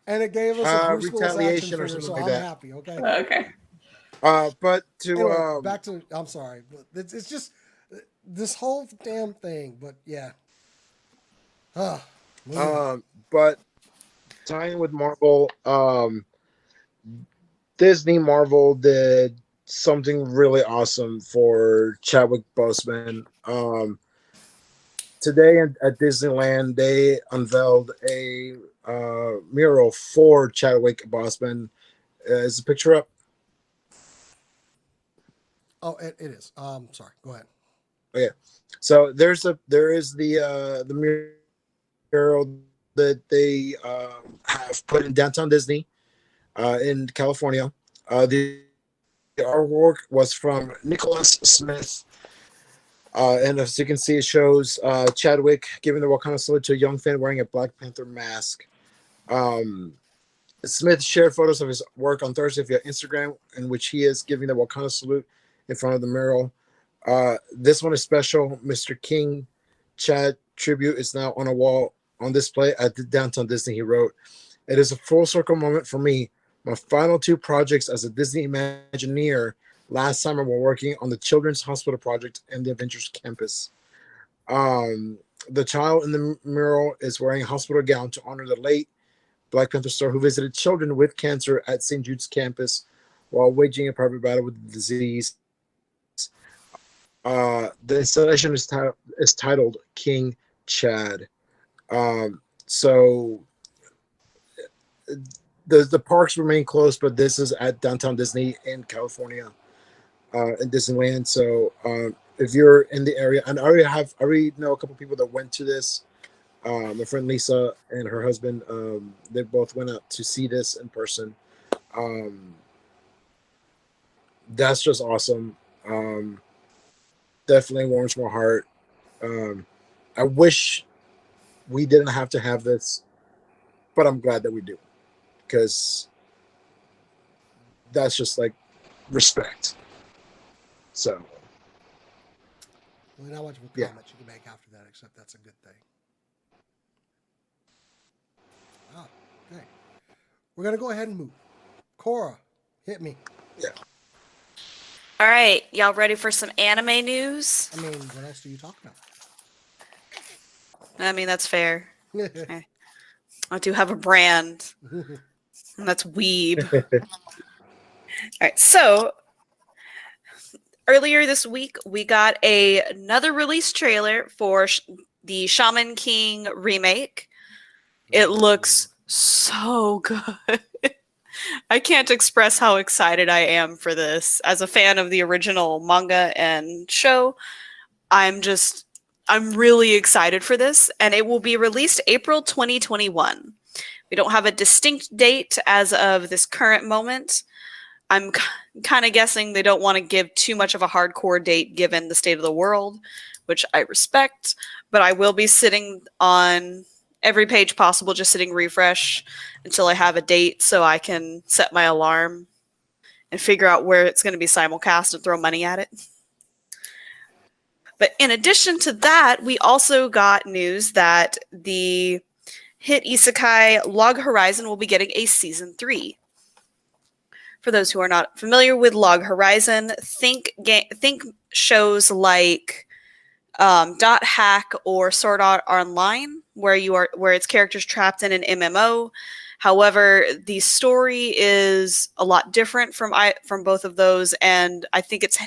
And it gave us a Bruce Willis action Retaliation or figure, something so like I'm that. happy, okay? Okay. But to Anyway, back to, I'm sorry, but it's just this whole damn thing, but yeah. But tying with Marvel, Marvel did something really awesome for Chadwick Boseman. Today at Disneyland, they unveiled a mural for Chadwick Boseman. Is the picture up? Oh, it is. Sorry, go ahead. Okay, so there is the mural that they have put in downtown Disney in California. The artwork was from Nicholas Smith, and as you can see, it shows Chadwick giving the Wakanda salute to a young fan wearing a Black Panther mask. Smith shared photos of his work on Thursday via Instagram, in which he is giving the Wakanda salute in front of the mural. This one is special. Mr. King Chad tribute is now on a wall on display at the downtown Disney. He wrote, "It is a full circle moment for me. My final 2 projects as a Disney Imagineer last summer were working on the Children's Hospital Project and the Avengers Campus. The child in the mural is wearing a hospital gown to honor the late Black Panther star who visited children with cancer at St. Jude's campus while waging a private battle with the disease. The installation is titled King Chad. So the parks remain closed, but this is at Downtown Disney in California, in Disneyland. So if you're in the area, and I already know a couple people that went to this. My friend Lisa and her husband, they both went out to see this in person. That's just awesome. Definitely warms my heart. I wish we didn't have to have this, but I'm glad that we do, because that's just like respect. So Well, not much of a Yeah. comment you can make after that, except that's a good thing. Ah, okay. We're gonna go ahead and move. Cora, hit me. All right, y'all ready for some anime news? I mean, what else do you talk about? I mean, that's fair. I do have a brand, and that's Weeb. All right, so earlier this week, we got another release trailer for the Shaman King remake. It looks so good. I can't express how excited I am for this. As a fan of the original manga and show, I'm really excited for this, and it will be released April 2021. We don't have a distinct date as of this current moment. I'm kind of guessing they don't want to give too much of a hardcore date given the state of the world, which I respect, but I will be sitting on every page possible, just sitting refresh until I have a date so I can set my alarm and figure out where it's going to be simulcast and throw money at it. But in addition to that, we also got news that the hit isekai Log Horizon will be getting a season 3. For those who are not familiar with Log Horizon, think shows like Dot Hack or Sword Art Online, where its characters trapped in an MMO. However, the story is a lot different from both of those, and I think it's,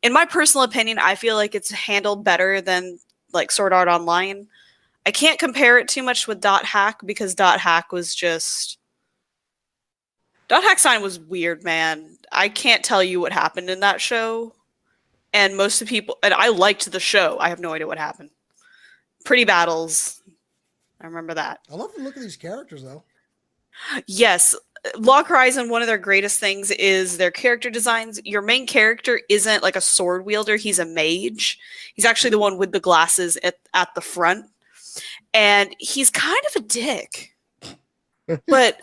in my personal opinion, I feel like it's handled better than like Sword Art Online. I can't compare it too much with Dot Hack because Dot Hack Sign was weird, man. I can't tell you what happened in that show. And most of the people, and I liked the show. I have no idea what happened. Pretty battles. I remember that. I love the look of these characters, though. Yes. Log Horizon, one of their greatest things is their character designs. Your main character isn't like a sword wielder. He's a mage. He's actually the one with the glasses at the front. And he's kind of a dick. But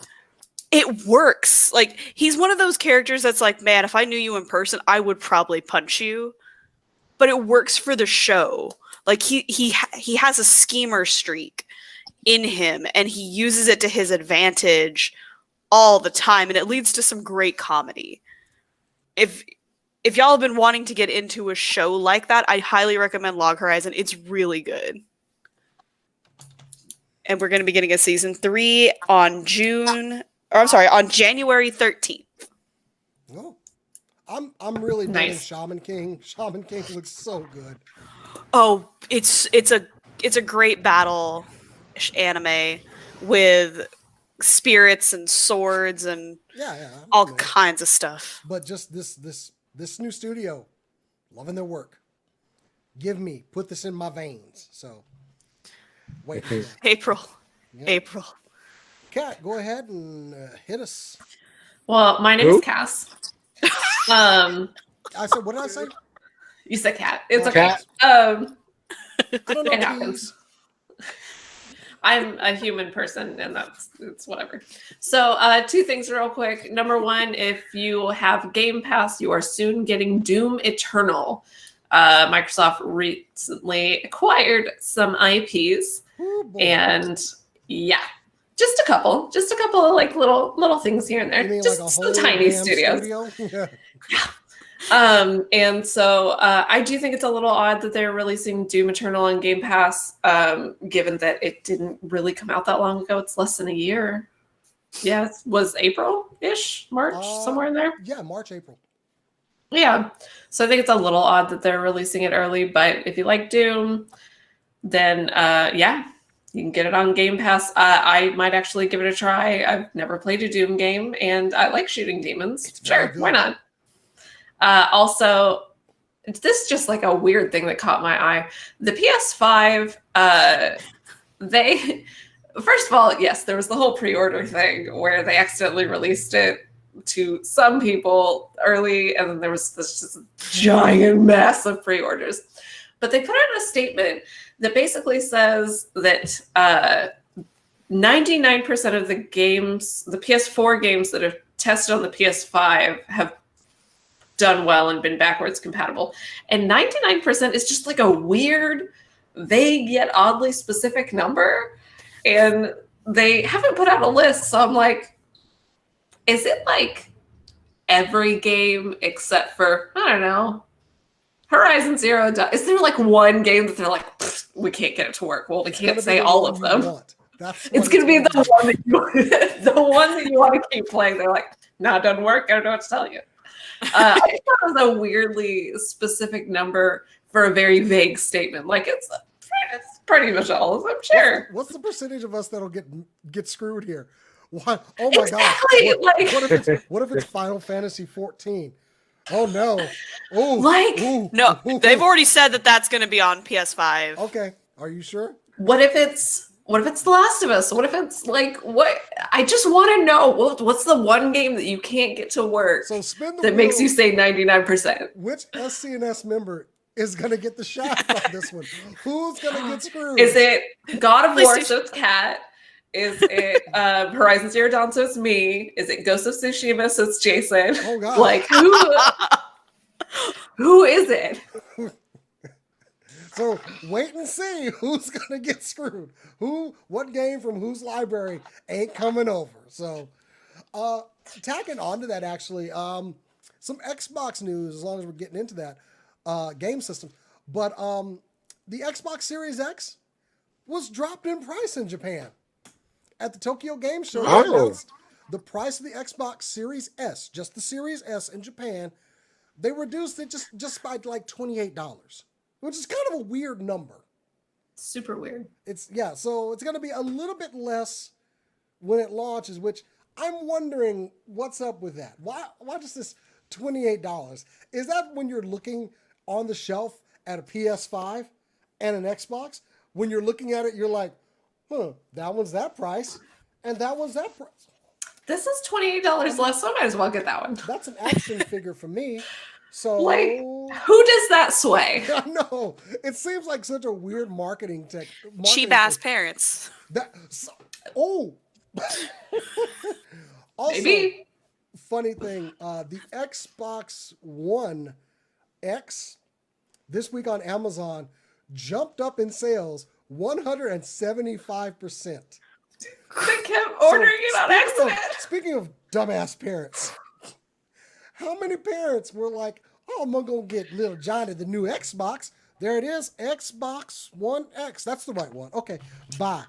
it works. Like, he's one of those characters that's like, man, if I knew you in person, I would probably punch you. But it works for the show. Like, he has a schemer streak in him, and he uses it to his advantage all the time, and it leads to some great comedy. If y'all have been wanting to get into a show like that, I highly recommend Log Horizon. It's really good. And we're going to be getting a season 3 on January 13th. Oh, I'm really digging Nice. Shaman King. Shaman King looks so good. Oh, it's a great battle anime with spirits and swords and Yeah, all you know. kinds of stuff. But just this new studio, loving their work. Put this in my veins. So wait. April. Yeah. April. Kat, go ahead and hit us. Well, my name Who? is Cass. I said, what did I say? You said cat. It's Oh, okay. Cat. I don't know. It happens. I'm a human person, and it's whatever. So, 2 things real quick. Number 1, if you have Game Pass, you are soon getting Doom Eternal. Microsoft recently acquired some IPs, Ooh, boy. and yeah, just a couple of like little things here and there. You mean Just like a some whole tiny damn studios. studio? Yeah. And so I do think it's a little odd that they're releasing Doom Eternal on Game Pass, given that it didn't really come out that long ago. It's less than a year. Yes, was April-ish, March, somewhere in there. Yeah, March, April. Yeah. So I think it's a little odd that they're releasing it early, but if you like Doom, then yeah, you can get it on Game Pass. I might actually give it a try. I've never played a Doom game, and I like shooting demons. Sure, why not? Also, this is just like a weird thing that caught my eye. The PS5, they first of all, yes, there was the whole pre-order thing where they accidentally released it to some people early, and then there was this just giant mess of pre-orders. But they put out a statement that basically says that 99% of the games, the PS4 games that are tested on the PS5 have done well and been backwards compatible. And 99% is just like a weird, vague yet oddly specific number. And they haven't put out a list. So I'm like, is it like every game except for, I don't know, Horizon Zero Dawn? Is there like one game that they're like, we can't get it to work? Well, we can't say all of them. It's going to be the one that you, the one that you want to keep playing. They're like, no, it doesn't work. I don't know what to tell you. I thought it was a weirdly specific number for a very vague statement. Like it's pretty much all of them. Sure. What's the percentage of us that'll get screwed here? What? Oh my exactly. God! What if it's Final Fantasy 14? Oh no! Oh, like no, they've already said that that's going to be on PS5. Okay, are you sure? What if it's The Last of Us? What if it's like what? I just want to know what's the one game that you can't get to work that makes you say 99%? Which SCNS member is going to get the shaft on this one? Who's going to get screwed? Is it God of War? So it's Kat. Is it Horizon Zero Dawn? So it's me. Is it Ghost of Tsushima? So it's Jason. Oh God! Like who is it? So wait and see who's gonna get screwed. What game from whose library ain't coming over? So, tacking onto that, actually, some Xbox news. As long as we're getting into that game system, but the Xbox Series X was dropped in price in Japan at the Tokyo Game Show. They announced the price of the Xbox Series S, just the Series S in Japan. They reduced it just by like $28. Which is kind of a weird number. Super weird. So it's going to be a little bit less when it launches, which I'm wondering what's up with that. Why just this $28? Is that when you're looking on the shelf at a PS5 and an Xbox? When you're looking at it, you're like, that one's that price, and that one's that price. This is $28 less, so I might as well get that one. That's an action figure for me. So, like, who does that sway? I know. It seems like such a weird marketing tech. Cheap ass parents. Also, maybe. Funny thing, the Xbox One X this week on Amazon jumped up in sales 175%. They kept ordering it on accident. Speaking of dumbass parents. How many parents were like, oh, I'm going to go get little Johnny the new Xbox. There it is, Xbox One X. That's the right one. Okay, bye.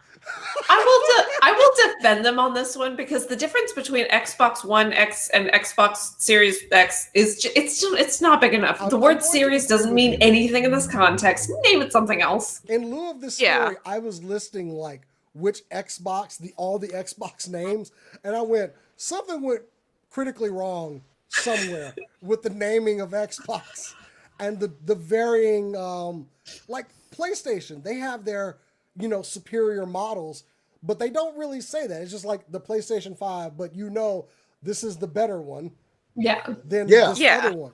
I will defend them on this one because the difference between Xbox One X and Xbox Series X is it's not big enough. The word series doesn't mean anything in this context. Name it something else. In lieu of this story, I was listing like which Xbox, all the Xbox names, and I went, something went critically wrong somewhere with the naming of Xbox and the varying like PlayStation. They have their superior models, but they don't really say that. It's just like the PlayStation 5, but this is the better one than this other one.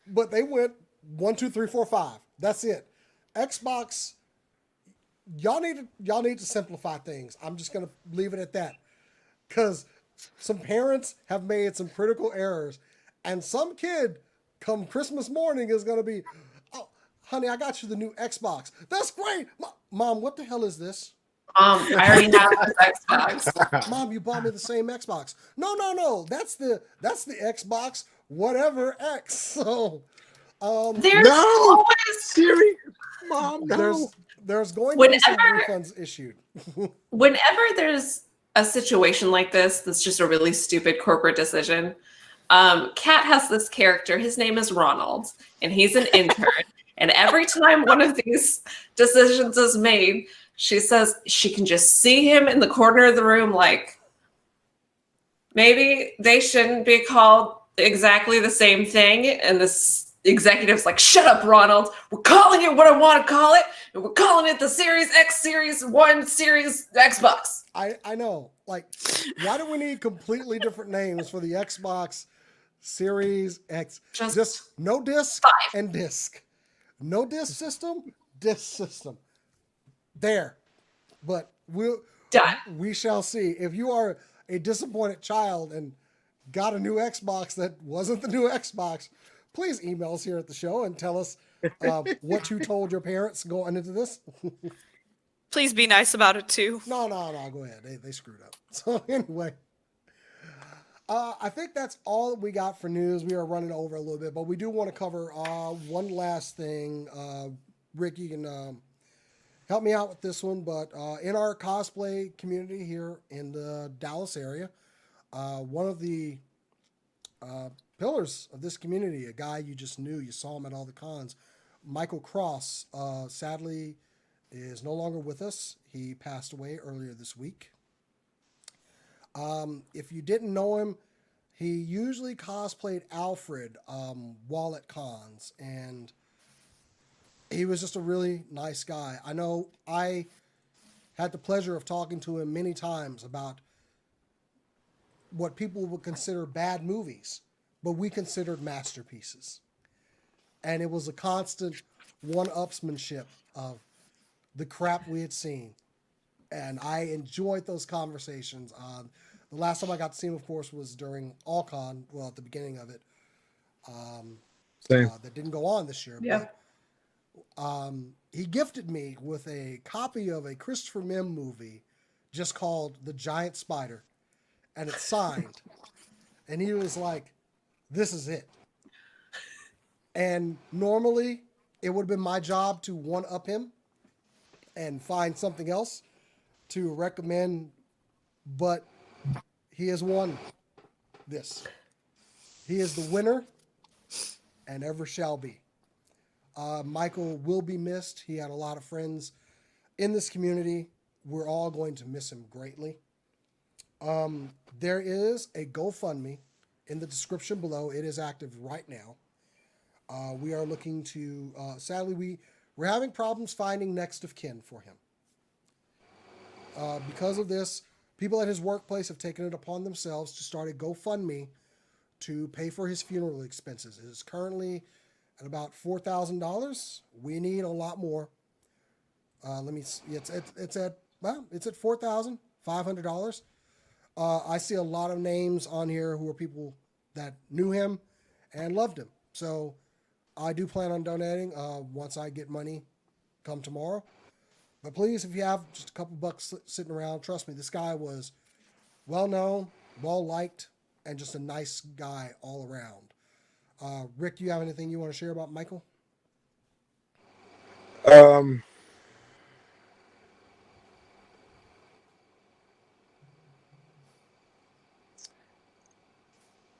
But they went 1, 2, 3, 4, 5. That's it. Xbox, y'all need to simplify things. I'm just gonna leave it at that, because some parents have made some critical errors. And some kid, come Christmas morning, is going to be, oh, honey, I got you the new Xbox. That's great. Mom, what the hell is this? I already have this Xbox. Mom, you bought me the same Xbox. No. That's the Xbox, whatever X. So, there's always Siri. Mom, no. There's going to be some refunds issued. Whenever there's a situation like this that's just a really stupid corporate decision. Kat has this character. His name is Ronald, and he's an intern. And every time one of these decisions is made, she says she can just see him in the corner of the room, like, maybe they shouldn't be called exactly the same thing. And this executive's like, shut up, Ronald. We're calling it what I want to call it. And we're calling it the Series X, Series 1, Series Xbox. I know. Like, why do we need completely different names for the Xbox Series X? Just no disc 5. and disc. No disc system. There. But Done. we shall see. If you are a disappointed child and got a new Xbox that wasn't the new Xbox, please email us here at the show and tell us what you told your parents going into this. Please be nice about it too. No, go ahead. They screwed up. So anyway, I think that's all that we got for news. We are running over a little bit, but we do want to cover one last thing. Rick, you can help me out with this one, but in our cosplay community here in the Dallas area, one of the pillars of this community, a guy you just knew, you saw him at all the cons, Michael Cross, sadly is no longer with us. He passed away earlier this week. If you didn't know him, he usually cosplayed Alfred while at cons, and he was just a really nice guy. I know I had the pleasure of talking to him many times about what people would consider bad movies, but we considered masterpieces. And it was a constant one-upsmanship of the crap we had seen. And I enjoyed those conversations. The last time I got to see him, of course, was during AllCon, well, at the beginning of it. That didn't go on this year. Yeah. But he gifted me with a copy of a Christopher Mim movie just called The Giant Spider. And it's signed. And he was like, this is it. And normally, it would have been my job to one-up him and find something else to recommend, but he has won this. He is the winner and ever shall be. Michael will be missed. He had a lot of friends in this community. We're all going to miss him greatly. There is a GoFundMe in the description below. It is active right now. We are looking to, sadly, we're having problems finding next of kin for him. Because of this, people at his workplace have taken it upon themselves to start a GoFundMe to pay for his funeral expenses. It is currently at about $4,000. We need a lot more. Let me see. It's at $4,500. I see a lot of names on here who are people that knew him and loved him. So I do plan on donating once I get money come tomorrow. But please, if you have just a couple bucks sitting around, trust me, this guy was well-known, well-liked, and just a nice guy all around. Rick, do you have anything you want to share about Michael?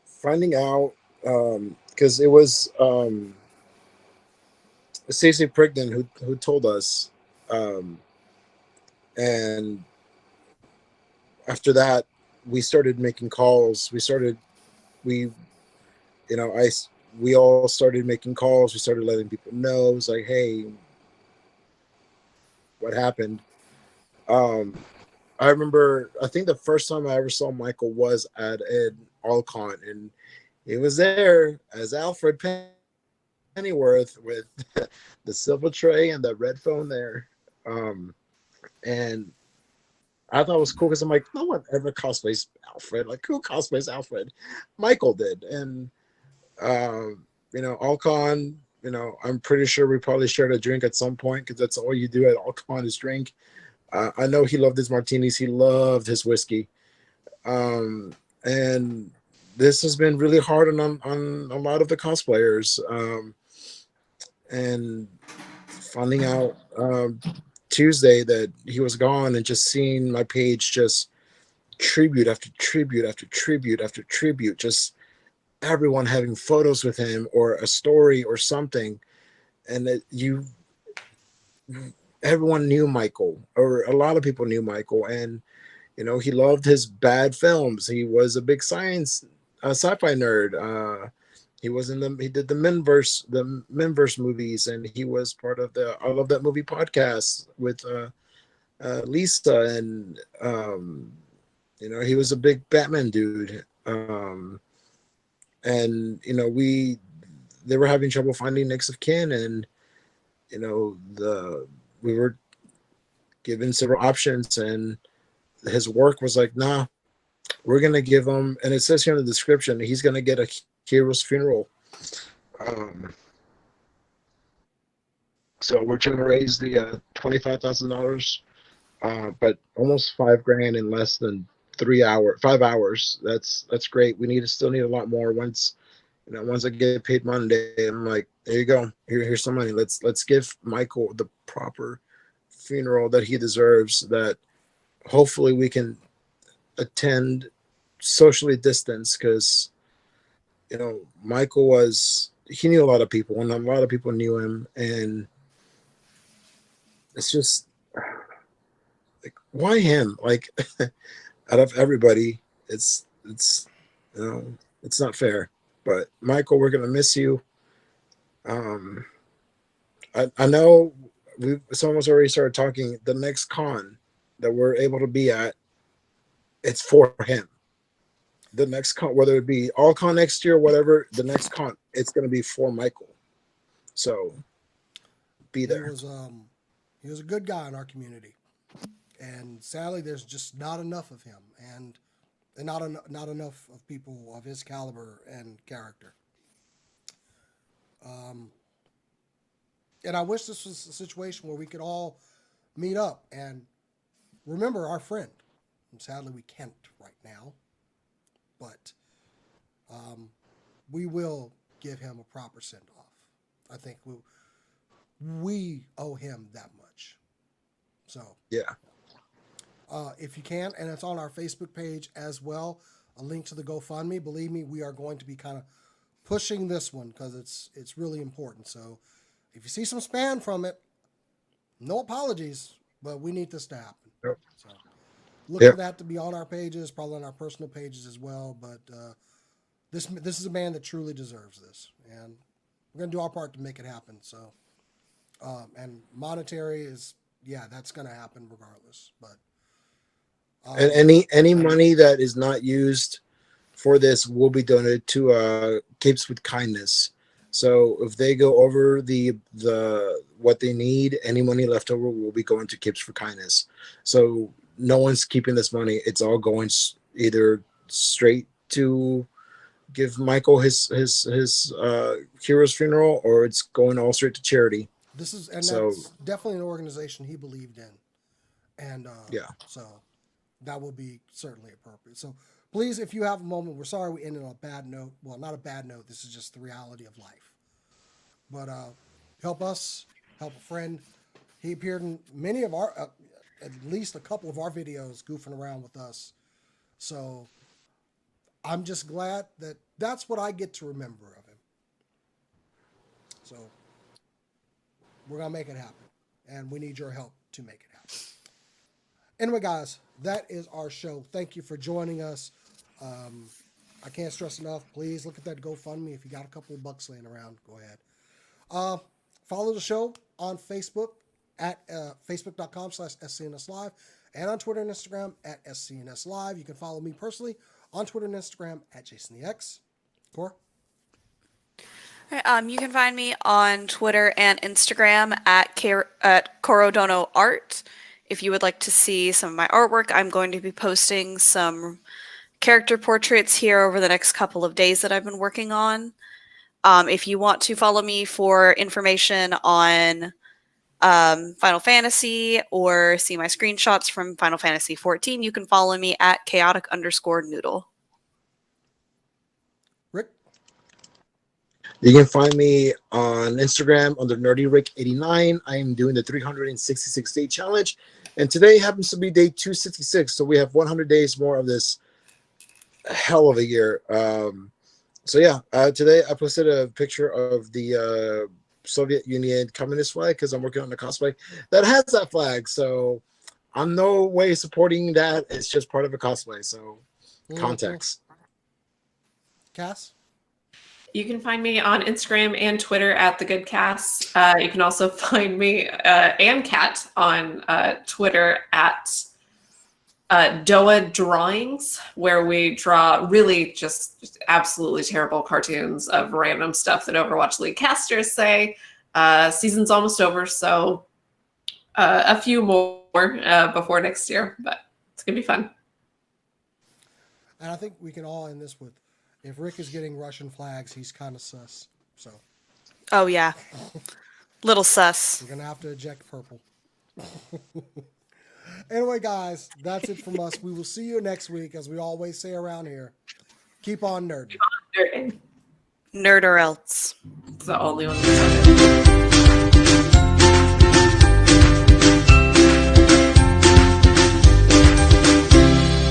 Finding out, because it was Stacey Prigden who told us, and after that we started making calls. We all started making calls. We started letting people know. It was like, hey, what happened? I remember, I think the first time I ever saw Michael was at an AllCon, and he was there as Alfred Pennyworth with the silver tray and the red phone there. And I thought it was cool because I'm like, no one ever cosplays Alfred. Like, who cosplays Alfred? Michael did. And, AllCon, I'm pretty sure we probably shared a drink at some point because that's all you do at AllCon is drink. I know he loved his martinis. He loved his whiskey. And this has been really hard on a lot of the cosplayers. And finding out Tuesday that he was gone and just seeing my page just tribute after tribute after tribute after tribute, just everyone having photos with him or a story or something, and that everyone knew Michael, or a lot of people knew Michael, and he loved his bad films. He was a big sci-fi nerd. He did the Minverse movies, and he was part of the I Love That Movie podcast with Lisa, and he was a big Batman dude. And they were having trouble finding next of kin, and we were given several options, and his work was like, nah, we're gonna give him, and it says here in the description, he's gonna get a hero's funeral. So we're trying to raise the $25,000, but almost $5,000 in less than 5 hours. That's great. Still need a lot more. Once I get paid Monday, I'm like, there you go. Here's some money. Let's give Michael the proper funeral that he deserves, that hopefully we can attend socially distanced, because Michael he knew a lot of people, and a lot of people knew him, and it's just like, why him? Like, out of everybody, it's not fair. But Michael, we're gonna miss you. I know some of us already started talking. The next con that we're able to be at, it's for him. The next con, whether it be all con next year, whatever, the next con, it's going to be for Michael. So be there. He was a good guy in our community, and sadly, there's just not enough of him, and not enough of people of his caliber and character. And I wish this was a situation where we could all meet up and remember our friend. And sadly, we can't right now, but we will give him a proper send-off. I think we owe him that much. So yeah, if you can, and it's on our Facebook page as well, a link to the GoFundMe. Believe me, we are going to be kind of pushing this one because it's really important. So if you see some spam from it, no apologies, but we need this to happen. Yep. So look for that to be on our pages, probably on our personal pages as well. But this is a man that truly deserves this, and we're going to do our part to make it happen. So, and monetary is, that's going to happen regardless. But and any money that is not used for this will be donated to Capes with Kindness. So if they go over the what they need, any money left over will be going to Capes for Kindness. So no one's keeping this money. It's all going either straight to give Michael his hero's funeral, or it's going all straight to charity. That's definitely an organization he believed in, and so that will be certainly appropriate. So please, if you have a moment, we're sorry we ended on a bad note. Well, not a bad note. This is just the reality of life. But help us, help a friend. He appeared in many of our, at least a couple of our videos, goofing around with us. So I'm just glad that that's what I get to remember of him. So we're going to make it happen. And we need your help to make it happen. Anyway, guys, that is our show. Thank you for joining us. I can't stress enough. Please look at that GoFundMe. If you got a couple of bucks laying around, go ahead. Follow the show on Facebook at facebook.com/SCNS Live, and on Twitter and Instagram at SCNS Live. You can follow me personally on Twitter and Instagram at JasonTheX. Cor? You can find me on Twitter and Instagram at Corodono Art. If you would like to see some of my artwork, I'm going to be posting some character portraits here over the next couple of days that I've been working on. If you want to follow me for information on Final Fantasy or see my screenshots from Final Fantasy 14, you can follow me at chaotic_noodle. Rick? You can find me on Instagram under NerdyRick89. I am doing the 366-day challenge. And today happens to be day 266, so we have 100 days more of this hell of a year. So yeah, today I posted a picture of the Soviet Union Communist flag because I'm working on a cosplay that has that flag. So I'm no way supporting that. It's just part of a cosplay. So context. Cass? You can find me on Instagram and Twitter at The Good Cass. You can also find me and Kat on Twitter at Doa Drawings, where we draw really just absolutely terrible cartoons of random stuff that Overwatch League casters say. Season's almost over, so a few more before next year, but it's going to be fun. And I think we can all end this with, if Rick is getting Russian flags, he's kind of sus. So Oh yeah, little sus. we're going to have to eject purple. Anyway, guys, that's it from us. We will see you next week, as we always say around here. Keep on nerding. Nerd or else. It's the only one.